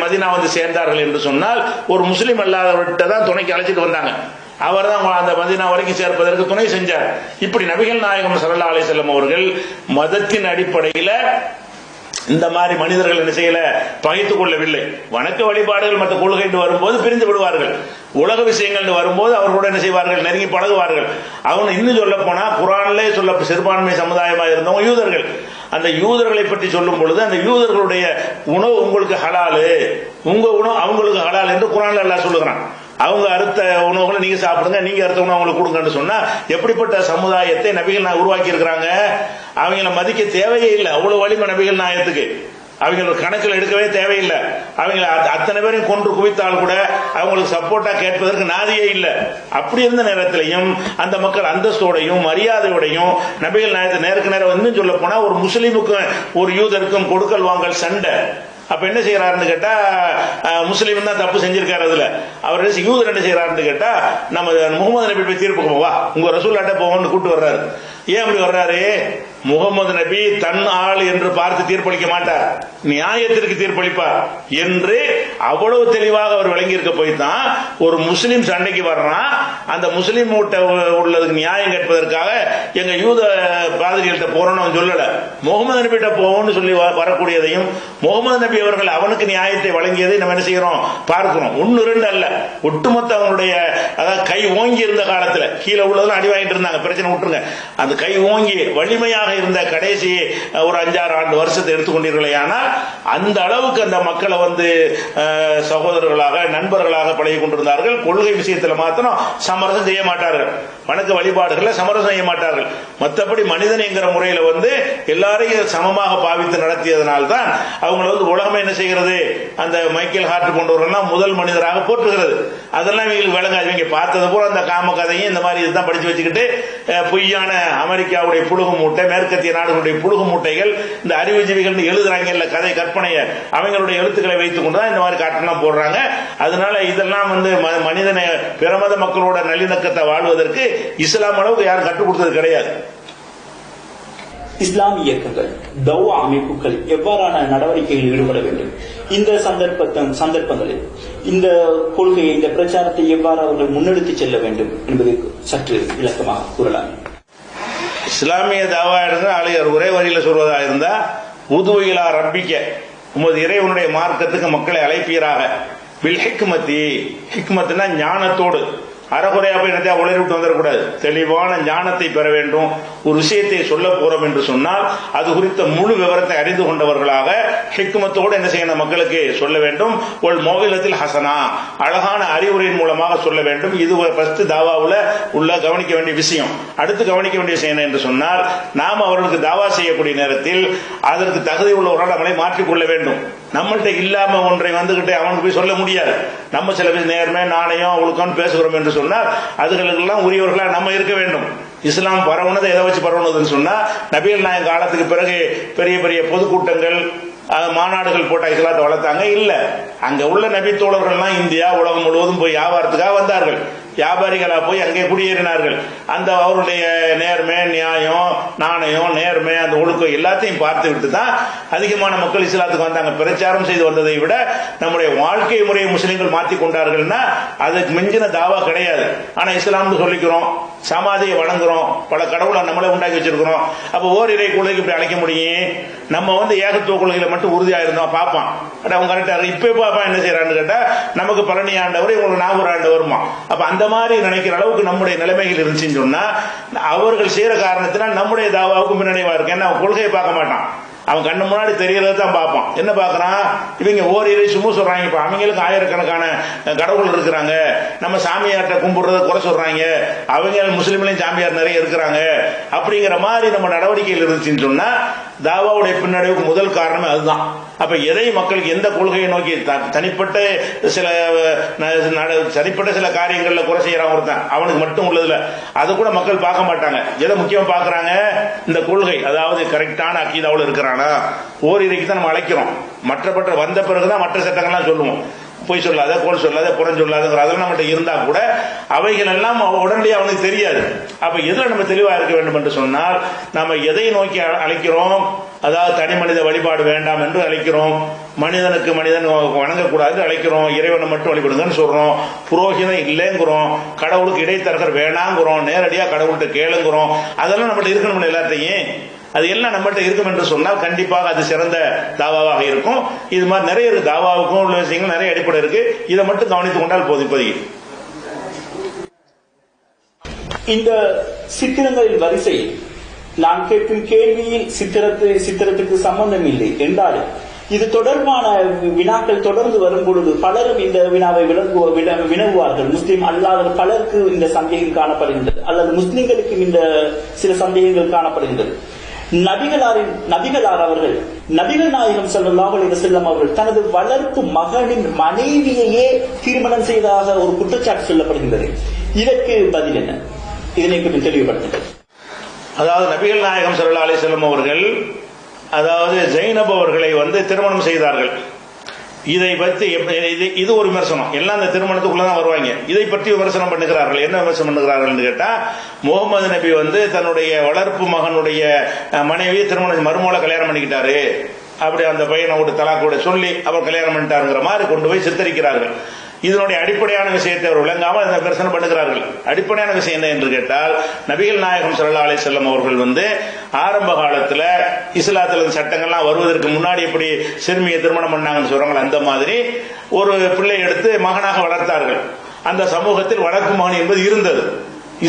மதீனா சேர்ந்தார்கள் என்று சொன்னால் ஒரு முஸ்லிம் அல்லாதவர்கிட்ட தான் துணைக்கு அழைச்சிட்டு வந்தாங்க. அவர் தான் அந்த மதீனா வரைக்கும் சேர்ப்பதற்கு துணை செஞ்சார். இப்படி நபிகள் நாயகம் ஸல்லல்லாஹு அலைஹி வஸல்லம் அவர்கள் மதத்தின் அடிப்படையில் இந்த மாதிரி மனிதர்கள் என்ன செய்யல, பகைத்துக் கொள்ளவில்லை. வணக்க வழிபாடுகள் மற்ற கொள்கை வரும்போது பிரிந்து விடுவார்கள். உலக விஷயங்கள் வரும்போது அவர்களோட என்ன செய்வார்கள், நெருங்கி பழகுவார்கள். அவன் இன்னும் சொல்ல போனா குர்ஆனிலே சொல்ல சிறுபான்மை சமுதாயமாக இருந்தவங்க யூதர்கள். அந்த யூதர்களை பற்றி சொல்லும் பொழுது அந்த யூதர்களுடைய உணவு உங்களுக்கு ஹலாலு, உங்க உணவு அவங்களுக்கு ஹலால் என்று குர்ஆன்ல அல்லாஹ் சொல்லுகிறான். அவங்க அறுத்த உணவுகளை நீங்க சாப்பிடுங்க, நீங்க அறுத்த உணவு அவங்களுக்கு கொடுங்கன்னு சொன்னா எப்படிப்பட்ட சமுதாயத்தை நபிகள் நாயகம் உருவாக்கி இருக்கிறாங்க. அவங்கள மதிக்க தேவையே இல்லை, அவ்வளவு வலிமை நபிகள் நாயகத்துக்கு. அவங்கள கணக்கில் எடுக்கவே தேவையில்லை. அவங்கள அத்தனை பேரையும் கொன்று குவித்தால் கூட அவங்களுக்கு சப்போர்ட்டா கேட்பதற்கு நாதியே இல்லை. அப்படி இருந்த நேரத்திலையும் அந்த மக்கள் அந்தஸ்தோடையும் மரியாதையோடையும் நபிகள் நாயகத்தை நேருக்கு நேரம் வந்து சொல்ல போனா ஒரு முஸ்லீமுக்கும் ஒரு யூதருக்கும் கொடுக்கல் வாங்கல் சண்டை. அப்ப என்ன செய்யறாருன்னு கேட்டா முஸ்லீம் தான் தப்பு செஞ்சிருக்காரு. அதுல அவர் யூதர் என்ன செய்யறாருன்னு கேட்டா நம்ம முகமது நபி போய் தீர்ப்புக்கு போவா, உங்க ரசூல்லாட்ட போவோம்னு கூட்டு வர்றாரு. ஏன் அப்படி வர்றாரு? முகமது நபி தன் ஆள் என்று பார்த்து தீர்ப்பளிக்க மாட்டார், நியாயத்திற்கு தீர்ப்பளிப்பார் என்று அவ்வளவு தெளிவாக அவர் விளங்கி இருக்க போய் தான் ஒரு முஸ்லீம் சண்டைக்கு வர்றான். அந்த முஸ்லீம் உள்ளதுக்கு நியாயம் கேட்பதற்காக எங்க யூத பாதிரிகள்கிட்ட போறோம்னு சொல்லல, முகமது நபிகிட்ட போவோம்னு சொல்லி வரக்கூடியதையும் முகமது நபி அவர்கள் அவனுக்கு நியாயத்தை வழங்கியதை நம்ம என்ன செய்யறோம் பார்க்கிறோம். ஒன்னு ரெண்டு அல்ல, ஒட்டுமொத்த அவனுடைய அதாவது கை ஓங்கி இருந்த காலத்துல கீழே உள்ளதெல்லாம் அடி வாங்கிட்டு இருந்தாங்க, பிரச்சனை விட்டுருங்க. அந்த கை ஓங்கி வலிமையாக இருந்த கடைசி ஒரு 5-6 ஆண்டு வருஷத்தை எடுத்துக்கொண்டீர்களே, ஆனால் அந்த அளவுக்கு அந்த மக்களை சகோதரர்களாக நண்பர்களாக பழகி கொண்டிருந்தார்கள். கொள்கை விஷயத்தில் மாத்திரம் சமரசம் செய்ய மாட்டார்கள், வணக்க வழிபாடுகளை சமரசம் செய்ய மாட்டார்கள். மற்றபடி மனிதன் என்கிற முறையில் எல்லாரையும் சமமாக பாவித்து நடத்தியதனால்தான் அவங்களை உலகமே என்ன செய்கிறது, அந்த மைக்கேல் ஹார்ட் போன்றவர்கள் முதல் மனிதராக போற்றுகிறது. அதெல்லாம் இவங்களுக்கு விளங்காது. இவங்க பார்த்தது போல அந்த காம கதையும் இந்த மாதிரி இதுதான் படிச்சு வச்சுக்கிட்டு பொய்யான அமெரிக்காவுடைய புழுகு மூட்டை, மேற்கத்திய நாடுகளுடைய புழுகு மூட்டைகள், இந்த அறிவுஜீவிகள் எழுதுறாங்க இல்ல கதை கற்பனையை, அவங்களுடைய எழுத்துக்களை வைத்துக் கொண்டுதான் இந்த மாதிரி காட்டெல்லாம் போடுறாங்க. அதனால இதெல்லாம் மனிதனை பிறமத மக்களோட நல்லிணக்கத்தை வாழ்வதற்கு இஸ்லாம் அளவுக்கு யாரும் கற்றுக் கொடுத்தது கிடையாது. இஸ்லாமிய இயக்கங்கள் தௌவா அமைப்புகள் எவ்வாறான நடவடிக்கைகளில் ஈடுபட வேண்டும், இந்த சந்தர்ப்பங்களில் இந்த கொள்கையை இந்த பிரச்சாரத்தை எவ்வாறு அவர்கள் முன்னெடுத்து செல்ல வேண்டும் என்பதை சற்று விளக்கமாக கூறலாம். இஸ்லாமிய தாவா இருந்தால் ஒரே வரியில சொல்வதா இருந்தா உதுவையிலா ரப்பிக்க உமது இறைவனுடைய மார்க்கத்துக்கு மக்களை அழைப்பீராக பில் ஹிக்மத்தி, ஹிக்மத்னா ஞானத்தோடு, அறகுறையா போய் என்னத்தையா உளறி விட்டு வந்துடக்கூடாது. தெளிவான ஞானத்தை பெற வேண்டும். ஒரு விஷயத்தை சொல்ல போறோம் என்று சொன்னால் அது குறித்த முழு விவரத்தை அறிந்து கொண்டவர்களாக ஹிக்மத்தோடு என்ன செய்யணும், மக்களுக்கு சொல்ல வேண்டும். ஒரு மௌஇலத்தில் ஹசனா, அழகான அறிவுரையின் மூலமாக சொல்ல வேண்டும். இது ஃபர்ஸ்ட் தாவாவுல உள்ள கவனிக்க வேண்டிய விஷயம். அடுத்து கவனிக்க வேண்டிய விஷயம் என்று சொன்னால், நாம் அவர்களுக்கு தாவா செய்யக்கூடிய நேரத்தில் அதற்கு தகுதி உள்ளவர்கள் நம்மளை மாற்றிக்கொள்ள வேண்டும். நம்மள்கிட்ட இல்லாம ஒன்றை வந்துகிட்டு அவனுக்கு போய் சொல்ல முடியாது. நம்ம சில பேர் நேர்மை நாணயம் அவளுக்கான பேசுகிறோம் என்று சொன்னால் அதுகளுக்கெல்லாம் உரியவர்களா நம்ம இருக்க வேண்டும். இஸ்லாம் பரவுனதை எதை வச்சு பரவுனதுன்னு சொன்னா, நபிகள் நாயகம் காலத்துக்கு பிறகு பெரிய பெரிய பொதுக்கூட்டங்கள் மாநாடுகள் போட்ட இஸ்லாத்தை வளர்த்தாங்க இல்ல. அங்க உள்ள நபி தோழர்கள்லாம் இந்தியா உலகம் முழுவதும் போய் வியாபாரத்துக்காக வந்தார்கள். வியாபாரிகளா போய் அங்கே குடியேறினார்கள். அந்த அவருடைய நேர்மை நியாயம் நாணயம் நேர்மை அந்த ஒழுக்கம் எல்லாத்தையும் பார்த்து விட்டு தான் அதிகமான மக்கள் இஸ்லாத்துக்கு வந்தாங்க. பிரச்சாரம் செய்து வந்ததை விட நம்முடைய வாழ்க்கை முறையை முஸ்லிம்கள் மாற்றி கொண்டார்கள்னா அதுக்கு மிஞ்சின தாவா கிடையாது. ஆனா இஸ்லாம்னு சொல்லிக்கிறோம், சமாதியை வணங்குறோம், பல கடவுளை நம்மளே உண்டாக்கி வச்சிருக்கிறோம். அப்ப ஓரிரை கொள்கைக்கு இப்படி அழைக்க முடியும்? நம்ம ஏகத்துவ கொள்கையில மட்டும் உறுதியா இருந்தோம் பார்ப்பான். அவங்க கரெக்டா இப்ப பாப்பா என்ன செய்யறான்னு கேட்டா நமக்கு பழனி ஆண்டவர் இவங்களுக்கு நாகூர் ஆண்டவருமா. அப்ப அந்த மாதிரி நினைக்கிற அளவுக்கு நம்முடைய நிலைமைகள் இருந்துச்சுன்னு சொன்னா அவர்கள் செய்யற காரணத்தினால் நம்முடைய தாவாவுக்கு பின்னடைவா இருக்கு. ஏன்னா அவன் கொள்கையை பார்க்க மாட்டான், அவன் கண்ணு முன்னாடி தெரியறத தான் பார்ப்பான். என்ன பார்க்கறான், இவங்க ஓரிரை சும்மா சொல்றாங்க, இப்ப அவங்களுக்கு ஆயிரக்கணக்கான கடவுள் இருக்கிறாங்க, நம்ம சாமியார்ட்ட கும்பிடுறத குறை சொல்றாங்க, அவங்க முஸ்லிம்லையும் சாமியார் நிறைய இருக்கிறாங்க அப்படிங்கிற மாதிரி நம்ம நடவடிக்கைகள் இருந்துச்சுன்னு சொன்னா தாவாவுடைய பின்னடைவுக்கு முதல் காரணமே அதுதான். அப்ப எதை மக்களுக்கு எந்த கொள்கையை நோக்கி தனிப்பட்ட சில காரியங்கள்ல குறை செய்யறான் ஒருத்தன், அவனுக்கு மட்டும் உள்ளதுல அது கூட மக்கள் பார்க்க மாட்டாங்க. எதை முக்கியமா பாக்குறாங்க, இந்த கொள்கை, அதாவது கரெக்டான அக்கீதாவுல இருக்கிறானா ஓரிரைக்கு தான் நம்ம அழைக்கிறோம். மற்ற வந்த பிறகுதான் மற்ற சட்டங்கள்லாம் சொல்லுவோம். பொய் சொல்லாத கோல் சொல்லாத புறம் சொல்லாதுங்கிற அதெல்லாம் நம்மகிட்ட இருந்தா கூட அவைகள் எல்லாம் உடனடியாக அவனுக்கு தெரியாது. அப்ப எதுல நம்ம தெளிவா இருக்க வேண்டும் என்று சொன்னால், நம்ம எதை நோக்கி அழைக்கிறோம், அதாவது தனி மனித வழிபாடு வேண்டாம் என்று அழைக்கிறோம், மனிதனுக்கு மனிதன் வணங்கக்கூடாது அழைக்கிறோம், இறைவனை மட்டும் வழிபடுங்கன்னு சொல்றோம், புரோகிதம் இல்லைங்கிறோம், கடவுளுக்கு இடைத்தரகர் வேணாங்கிறோம், நேரடியாக கடவுள்கிட்ட கேளுங்கிறோம். அதெல்லாம் நம்மகிட்ட இருக்கணும் எல்லாத்தையும். அது எல்லாம் நம்மகிட்ட இருக்கும் என்று சொன்னால் கண்டிப்பாக அது சிறந்த தாவாவாக இருக்கும். இது மாதிரி நிறைய இருக்கு, தாவாவுக்கும் உள்ள விஷயங்கள் நிறைய அடிப்படை இருக்கு. இதை மட்டும் கவனித்துக் கொண்டால் போதும். இப்போதைக்கு இந்த சித்திரங்களின் வரிசையில் நான் கேட்கும் கேள்வியில் சித்திரத்துக்கு சம்பந்தம் இல்லை என்றாலும் இது தொடர்பான வினாக்கள் தொடர்ந்து வரும் பொழுது பலரும் இந்த வினாவை வினவுவார்கள். முஸ்லிம் அல்லாத பலருக்கு இந்த சந்தேகம் காணப்படுகின்றது, அல்லது முஸ்லிம்களுக்கும் இந்த சில சந்தேகங்கள் காணப்படுகின்றது. நபிகளார் அவர்கள், நபிகள் நாயகம் ஸல்லல்லாஹு அலைஹி வஸல்லம் அவர்கள் தனது வளர்ப்பு மகனின் மனைவியையே திருமணம் செய்ததாக ஒரு குற்றச்சாட்டு சொல்லப்படுகின்றது. இதற்கு பதில் என்ன? இதனை கொஞ்சம் தெளிவுபடுத்துங்கள். அதாவது நபிகள் நாயகம் ஸல்லல்லாஹு அலைஹி வஸல்லம் அவர்கள் அதாவது ஜைனப் அவர்களை திருமணம் செய்தார்கள். இதை பற்றி இது ஒரு விமர்சனம். எல்லாம் அந்த திருமணத்துக்குள்ளதான் வருவாங்க. இதை பற்றி விமர்சனம் பண்ணுகிறார்கள். என்ன விமர்சனம் பண்ணுகிறார்கள் என்று கேட்டா, முகமது நபி தன்னுடைய வளர்ப்பு மகனுடைய மனைவியை திருமணம் மருமகளை கல்யாணம் பண்ணிக்கிட்டாரு, அப்படி அந்த பையனை ஒரு தலாக்கோட சொல்லி அவர் கல்யாணம் பண்ணிட்டாருங்கிற மாதிரி கொண்டு போய் சித்தரிக்கிறார்கள். இதனுடைய அடிப்படையான விஷயத்தை அவர் விளங்காமல் இந்த விமர்சனம் பண்ணுகிறார்கள். அடிப்படையான விஷயம் என்ன என்று கேட்டால், நபிகள் நாயகம் ஸல்லல்லாஹு அலைஹி வஸல்லம் அவர்கள் ஆரம்ப காலத்துல இஸ்லாத்துல சட்டங்கள்லாம் வருவதற்கு முன்னாடி எப்படி சிறுமியை திருமணம் பண்ணாங்கன்னு சொல்றாங்க, அந்த மாதிரி ஒரு பிள்ளை எடுத்து மகனாக வளர்த்தார்கள். அந்த சமூகத்தில் வளர்ப்பு மகன் என்பது இருந்தது.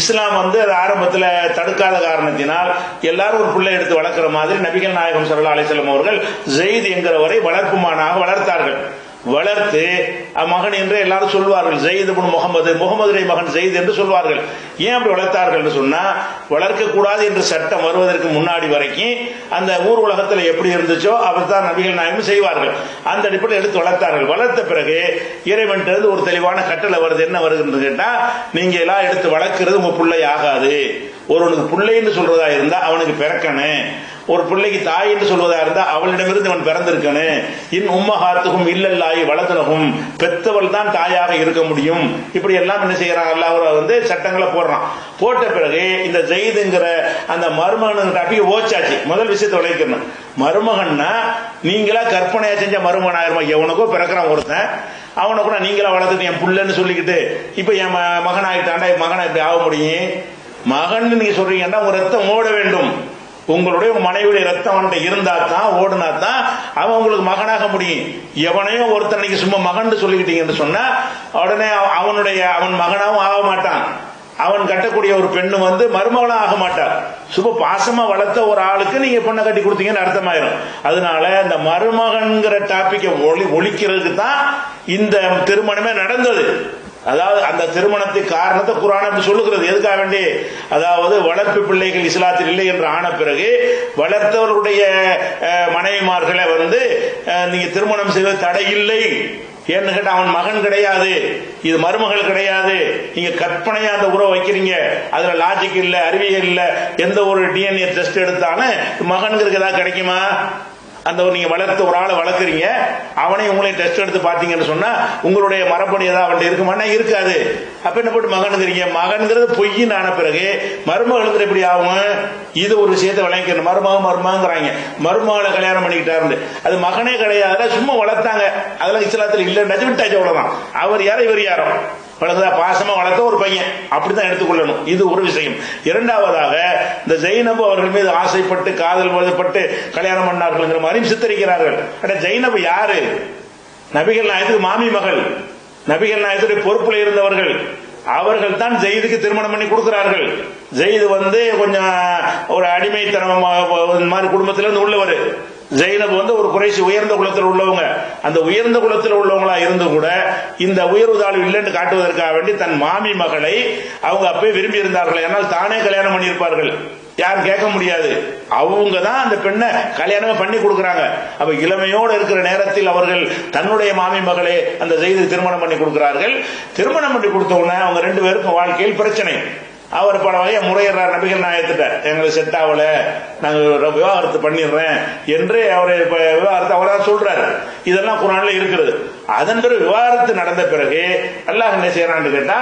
இஸ்லாம் அது ஆரம்பத்தில் தடுக்காத காரணத்தினால் எல்லாரும் ஒரு பிள்ளை எடுத்து வளர்க்கிற மாதிரி நபிகள் நாயகம் ஸல்லல்லாஹு அலைஹி வஸல்லம் அவர்கள் ஜெயித் என்கிறவரை வளர்ப்பு மகனாக வளர்த்தார்கள். வளர்த்து மகன் என்று எல்லாரும் சொல்வார்கள். ஜெயித் இப்னு முகமதுடைய மகன் ஜெயித் என்று சொல்வார்கள். ஏன் அப்படி வளர்த்தார்கள் என்று சொன்னா, வளர்க்கக்கூடாது என்று சட்டம் வருவதற்கு முன்னாடி வரைக்கும் அந்த ஊர் உலகத்தில் எப்படி இருந்துச்சோ அப்படித்தான் நபிகள் நாயகம் செய்வார்கள். அந்த அடிப்படையில் எடுத்து வளர்த்தார்கள். வளர்த்த பிறகு இறைவன் ஒரு தெளிவான கட்டளை வருது. என்ன வருகிறது கேட்டா, நீங்க எல்லாம் எடுத்து வளர்க்கிறது உங்க பிள்ளை ஆகாது. ஒருவனுக்கு பிள்ளைன்னு சொல்றதா இருந்தா அவனுக்கு பிறக்கணும். ஒரு பிள்ளைக்கு தாய் என்று சொல்வதா இருந்தா அவளிடமிருந்து அவன் பிறந்திருக்கணும். இன் உம்மஹாத்துக்கும் இல்லல்லாஹி வலதுனஹும், பெத்தவள் தான் தாயாக இருக்க முடியும். இப்படி எல்லாம் என்ன செய்யறான், அல்லாஹ் சட்டங்களை போடுறான். போட்ட பிறகு இந்த ஜெயிதுங்கிற அந்த மருமகன் டாபிக் ஓச்சாச்சு. முதல் விஷயத்தை விளைவிக்கணும். மருமகன்னா நீங்களா கற்பனையா செஞ்ச மருமகன் ஆயிருமா? எவனுக்கோ பிறக்கிறான் ஒருத்தன், அவனை கூட நீங்களா வளர்த்துட்டு என் புள்ளன்னு சொல்லிக்கிட்டு இப்ப என் மகன் ஆகிட்டாண்டா, மகனா இப்படி ஆக முடியும்? மகன் நீங்க சொல்றீங்கன்னா உங்க ரத்தம் ஓட வேண்டும். உங்களுடைய மனைவியுடைய ரத்தம் அவன்கிட்ட இருந்தா தான், ஓடுனா தான் அவன் உங்களுக்கு மகனாக முடியும். எவனையும் ஒருத்தனைக்கு சும்மா மகன் சொல்லிக்கிட்டீங்கன்னு சொன்னா உடனே அவன் மகனாவும் ஆக மாட்டான். அவன் கட்டக்கூடிய ஒரு பெண்ணு மருமகனும் ஆக மாட்டார். சுப பாசமா வளர்த்த ஒரு ஆளுக்கு நீங்க பொண்ணை கட்டி கொடுத்தீங்கன்னு அர்த்தமாயிரும். அதனால இந்த மருமகன்கிற டாபிக்கை ஒழிக்கிறதுக்கு தான் இந்த திருமணமே நடந்தது. அதாவது அந்த திருமணத்துக்கு காரணத்தை குர்ஆன் சொல்லுகிறது. எதுக்காக வேண்டி? அதாவது வளர்ப்பு பிள்ளைகள் இஸ்லாத்தில் இல்லை என்று ஆன பிறகு வளர்த்தவருடைய மனைவிமார்களை நீங்க திருமணம் செய்வது தடை இல்லை. ஏன்னு கேட்டா அவன் மகன் கிடையாது, இது மருமகள் கிடையாது. நீங்க கற்பனையா அந்த உறவை வைக்கிறீங்க, அதுல லாஜிக் இல்ல, அறிவியல் இல்ல. எந்த ஒரு டிஎன்ஏ டெஸ்ட் எடுத்தாலும் மகன்களுக்கு ஏதாவது கிடைக்குமா? அந்த நீங்க வளர்த்து ஒரு ஆளை வளர்க்குறீங்க, அவனை உங்களையும் டெஸ்ட் எடுத்து பாத்தீங்கன்னு சொன்னா உங்களுடைய மரபணி ஏதாவது அவன்கிட்ட இருக்குமானா இருக்காது. அப்ப என்ன போட்டு மகனுங்கிறீங்க? மகன்கிறது பொய்ன்னு ஆன பிறகு மருமகளுக்கு எப்படி ஆகும்? இது ஒரு விஷயத்தை விளங்கிக்கணும். மருமகங்கிறாங்க, மருமகளை கல்யாணம் பண்ணிக்கிட்டாரு, அது மகனே கிடையாது, சும்மா வளர்த்தாங்க. அதெல்லாம் இஸ்லாத்தில் இல்ல, நஜ்விட்டாச்சு, அவ்வளவுதான். அவர் யாரோ இவர் யாரோ வளர்த்தா பாசமா வளர்த்த ஒரு பையன், அப்படித்தான் எடுத்துக்கொள்ளணும். இது ஒரு விஷயம். இரண்டாவதாக இந்த ஜைனப் அவர்கள் மீது ஆசைப்பட்டு காதல் வயப்பட்டு கல்யாணம் பண்ணார்கள் மாதிரி சித்தரிக்கிறார்கள். ஜைனப் யாரு? நபிகள் நாயகத்துக்கு மாமி மகள், நபிகள் நாயகத்துடைய பொறுப்புல இருந்தவர்கள். அவர்கள் தான் ஜெயிதுக்கு திருமணம் பண்ணி கொடுக்கிறார்கள். ஜெயிது கொஞ்சம் ஒரு அடிமைத்தனம் மாதிரி குடும்பத்திலிருந்து உள்ளவர். ஜெயினப் ஒரு குறைசி உயர்ந்த குலத்தில் உள்ளவங்க. அந்த உயர்ந்த குலத்தில் உள்ளவங்களா இருந்து கூட இந்த உயர்வு தாழ்வு இல்லைன்னு காட்டுவதற்காக வேண்டி தன் மாமி மகளை அவங்க அப்பவே விரும்பி இருந்தார்கள். ஏன்னால் தானே கல்யாணம் பண்ணியிருப்பார்கள், யாரும் கேட்க முடியாது. அவங்க தான் அந்த பெண்ணை கல்யாணமே பண்ணி கொடுக்கறாங்க. அப்ப இளமையோடு இருக்கிற நேரத்தில் அவர்கள் தன்னுடைய மாமி மகளை அந்த ஜெயிதுக்கு திருமணம் பண்ணி கொடுக்கிறார்கள். திருமணம் பண்ணி கொடுத்த உடனே அவங்க ரெண்டு பேருக்கும் வாழ்க்கையில் பிரச்சனை. அவர் பல வகையா முறையிறார் நபிகள் நாயகத்திட்ட, எங்களுக்கு செட் ஆகல, நாங்க விவாகரத்து பண்ணிடுறேன் என்று அவர் விவாகரத்து அவராக சொல்றாரு. இதெல்லாம் குர்ஆன்ல இருக்கிறது. அதன் பிறகு விவாகரத்து நடந்த பிறகு அல்லாஹ் என்ன செய்யறான்னு கேட்டா,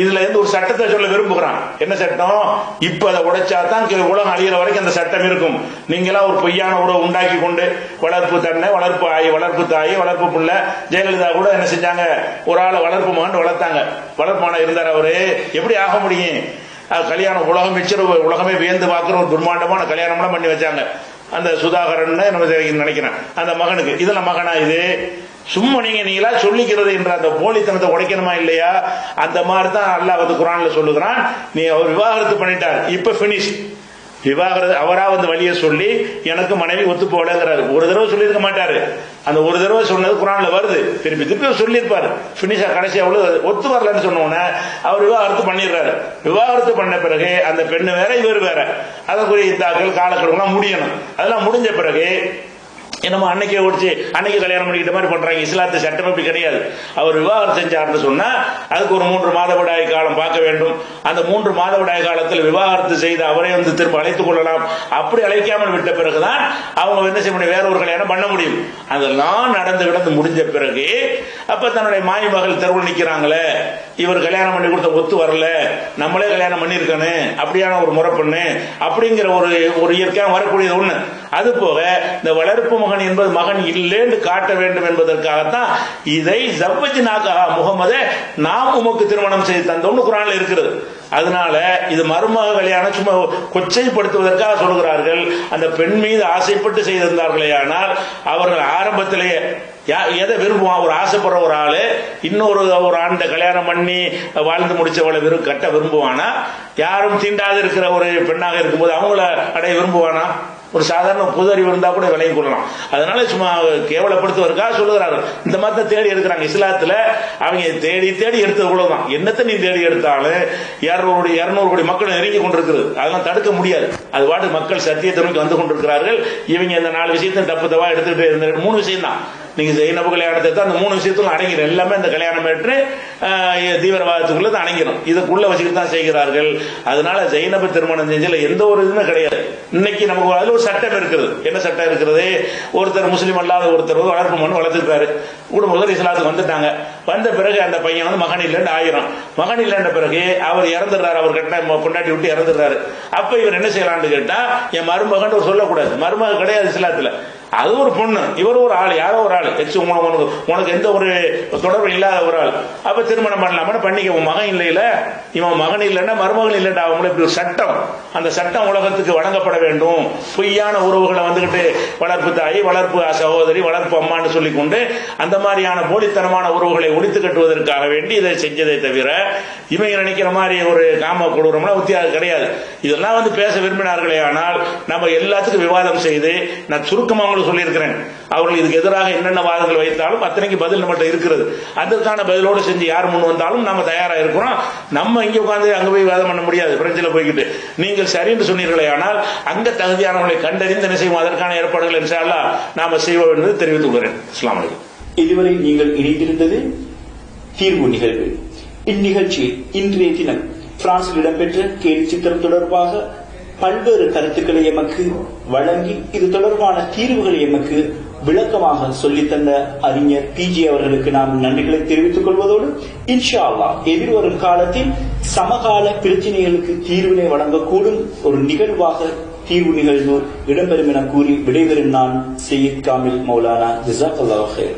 இதுல இருந்து ஒரு சட்டத்தை சொல்ல விரும்புகிறான். என்ன சட்டம்? இப்ப அதை உடைச்சா தான் உலகம் அழிகிற வரைக்கும் அந்த சட்டம் இருக்கும். நீங்களா ஒரு பொய்யான உறவு உண்டாக்கி கொண்டு வளர்ப்பு தன்னை, வளர்ப்பு ஆயி, வளர்ப்பு தாயி, வளர்ப்பு புள்ள, ஜெயலலிதா கூட என்ன செஞ்சாங்க, ஒரு ஆளை வளர்ப்பு மகன் வளர்த்தாங்க. வளர்ப்பான இருந்தார். அவரு எப்படி ஆக முடியும்? கல்யாணம் உலகம் வச்சு உலகமே வியந்து பார்க்கிற ஒரு பிரம்மாண்டமான கல்யாணம்லாம் பண்ணி வச்சாங்க. அந்த சுதாகரன் நினைக்கிறேன் அந்த மகனுக்கு. இதெல்லாம் மகனா? இது சும்மா நீங்களா சொல்லிக்கிறது என்ற அந்த போலித்தனத்தை உடைக்கணுமா இல்லையா? அந்த மாதிரி தான் அல்லாஹ் குர்ஆன்ல சொல்லுகிறான். நீ அவர் விவாகரத்து பண்ணிட்டார், இப்ப பினிஷ். விவாகரத்து அவரா வந்து வழியை சொல்லி எனக்கு மனைவி ஒத்து போலங்கிறாரு. ஒரு தடவை சொல்லியிருக்க மாட்டாரு. அந்த ஒரு தடவை சொன்னது குரான்ல வருது. திருப்பி திருப்பி சொல்லியிருப்பாரு. பினிஷா கடைசி அவ்வளவு ஒத்து வரலன்னு சொன்னோன்னே அவர் விவாகரத்து பண்ணிடுறாரு. விவாகரத்து பண்ண பிறகு அந்த பெண்ணு வேற இவர் வேற, அதற்குரிய இத்தாக்கள் காலக்கெடுலாம் முடியணும். அதெல்லாம் முடிஞ்ச பிறகு என்னமோ அன்னைக்கே ஓடிச்சு அன்னைக்கு கல்யாணம் பண்ணிக்கிட்ட மாதிரி பண்றாங்க. இஸ்லாத்து சட்டம் அப்படி கிடையாது. அவர் விவாகரத்து செஞ்சார்னு சொன்னா அதுக்கு ஒரு 3 மாதவிடாய் காலம் பார்க்க வேண்டும். அந்த 3 மாதவிடாய் காலத்தில் விவாகரத்து செய்து அவரை வந்து திரும்ப அழைத்துக் கொள்ளலாம். அப்படி அழைக்காமல் விட்ட பிறகுதான் அவங்க என்ன செய்ய முடியும், வேற ஒரு கல்யாணம் பண்ண முடியும். அதெல்லாம் நடந்து கிடந்து முடிஞ்ச பிறகு அப்ப தன்னுடைய மாய் மகள் தெருவில் நிக்கிறாங்களே, இவர் கல்யாணம் பண்ணி கொடுத்த ஒத்து வரல, நம்மளே கல்யாணம் பண்ணிருக்கணும், அப்படியான ஒரு முறை பண்ணு அப்படிங்கிற ஒரு இயற்கையாக வரக்கூடியது ஒண்ணு. அது போக இந்த வளர்ப்பு மகன் என்பது மகன் இல்லைன்னு காட்ட வேண்டும் என்பதற்காகத்தான் இதை ஜவ்வஜ்னாகா முகமதே, நாம் உமக்கு திருமணம் செய்து தந்தோம்னு குர்ஆன்ல இருக்கிறது. அதனால இது மருமக கல்யாணம் சும்மா கொச்சைப்படுத்துவதற்காக சொல்கிறார்கள். அந்த பெண் மீது ஆசைப்பட்டு செய்திருந்தார்களே ஆனால் அவர்கள் ஆரம்பத்திலேயே எதை விரும்புவான், ஒரு ஆசைப்படுற ஒரு ஆளு இன்னொரு ஆண்ட கல்யாணம் பண்ணி வாழ்ந்து முடிச்சவளை கட்ட விரும்புவானா? யாரும் தீண்டாது இருக்கிற ஒரு பெண்ணாக இருக்கும்போது அவங்கள அடைய விரும்புவானா? ஒரு சாதாரண பொது அறிவு இருந்தா கூட விலையை கொள்ளலாம். அதனால சும்மா கேவலப்படுத்துவதற்காக சொல்லுகிறார்கள். இந்த மாதிரி தேடி எடுக்கிறாங்க. இஸ்லாத்துல அவங்க தேடி தேடி எடுத்தது அவ்வளவுதான். என்னத்தை நீ தேடி எடுத்தாலும் 200 கோடி மக்கள் நெருங்கி கொண்டிருக்கிறது. அதெல்லாம் தடுக்க முடியாது. அது பாட்டு மக்கள் சத்தியத்தை நோக்கி வந்து கொண்டிருக்கிறார்கள். இவங்க இந்த 4 விஷயத்தை தப்பு தவா எடுத்துக்கிட்டு இருந்த 3 விஷயம் தான். நீங்க ஜெயினபு கல்யாணத்தை தான் அந்த 3 விஷயத்துல அடங்கிடும். எல்லாமே இந்த கல்யாணம் ஏற்று தீவிரவாதத்துக்குள்ள தான் அடங்கிடும். இதுக்குள்ள வச்சுக்கிட்டு தான் செய்கிறார்கள். அதனால ஜெயினபு திருமணம் செஞ்சதுல எந்த ஒரு இதுவுமே கிடையாது. இன்னைக்கு நமக்கு அதுல ஒரு சட்டம் இருக்கிறது. என்ன சட்டம் இருக்கிறது? ஒருத்தர் முஸ்லீம் அல்லாத ஒருத்தர் வளர்ப்பு மண்ணு வளர்த்துருக்காரு. குடும்பத்தில் இஸ்லாத்துக்கு வந்துட்டாங்க. வந்த பிறகு அந்த பையன் வந்து மகன் இல்லைன்னு ஆயிரம். மகன் இல்லைன்ற பிறகு அவர் இறந்துடுறாரு. அவர் கட்ட கொண்டாட்டி விட்டு இறந்துடுறாரு. அப்ப இவர் என்ன செய்யலாம்னு கேட்டா, என் மருமகன் சொல்லக்கூடாது. மருமகன் கிடையாது இஸ்லாத்துல. அது ஒரு பொண்ணு, இவர் ஒரு ஆள், யாரோ ஒரு ஆள், உனக்கு எந்த ஒரு தொடர்பு இல்லாத ஒரு ஆள். அப்ப திருமணம் பண்ணலாம பண்ணிக்க. உன் மகன் இல்லையில, இவன் மகன் இல்லைன்னா மருமகன் இல்லைண்டா. அவங்களை இப்படி ஒரு சட்டம், அந்த சட்டம் உலகத்துக்கு வழங்கப்பட வேண்டும். பொய்யான உறவுகளை வந்துகிட்டு வளர்ப்பு தாய், வளர்ப்பு சகோதரி, வளர்ப்பு அம்மான்னு சொல்லிக்கொண்டு அந்த மாதிரியான போலித்தனமான உறவுகளை ஒழித்து கட்டுவதற்காக வேண்டி இதை செஞ்சதை தவிர இவங்க நினைக்கிற மாதிரி ஒரு காம கொடூரம்லாம் வித்தியாசம் கிடையாது. இதெல்லாம் வந்து பேச விரும்பினார்களே ஆனால் நம்ம எல்லாத்துக்கும் விவாதம் செய்து, நான் சுருக்கமாக சொல்லியிருக்கிறேன், அவர்கள் இதுக்கு எதிராக என்னென்ன வாதங்கள் வைத்தாலும் அத்தனைக்கு பதில் நம்மகிட்ட இருக்கிறது. அதற்கான பதிலோடு செஞ்சு யார் முன் வந்தாலும் நம்ம தயாரா இருக்கிறோம். நம்ம இங்க உட்கார்ந்து அங்க போய் வாதம் பண்ண முடியாது. பிரெஞ்சில் போய்கிட்டு நீங்கள் சரின்னு சொன்னீர்களே ஆனால் அங்க தகுதியானவர்களை கண்டறிந்து என்ன செய்வோம், அதற்கான ஏற்பாடுகள் இன்ஷா அல்லாஹ் நாம செய்வோம் என்று தெரிவித்துக் கொள்கிறேன். அஸ்ஸலாமு அலைக்கும். இதுவரை நீங்கள் இணைந்திருந்தது தீர்வு நிகழ்வு. இந்நிகழ்ச்சியில் இன்றைய தினம் பிரான்சில் இடம்பெற்ற கேலி சித்திரம் தொடர்பாக பல்வேறு கருத்துக்களை எமக்கு வழங்கி இது தொடர்பான தீர்வுகளை எமக்கு விளக்கமாக சொல்லித்தந்த அறிஞர் பிஜி அவர்களுக்கு நாம் நன்றிகளை தெரிவித்துக் கொள்வதோடு இன்ஷா அல்லாஹ் எதிர்வரும் காலத்தில் சமகால பிரச்சனைகளுக்கு தீர்வினை வழங்கக்கூடும் ஒரு நிகழ்வாக தீர்வு நிகழ்வு இடம்பெறும் என கூறி விடைபெறும் நான் சையத் காமில் மௌலானா ஜஸாக்கல்லாஹு ஹைர்.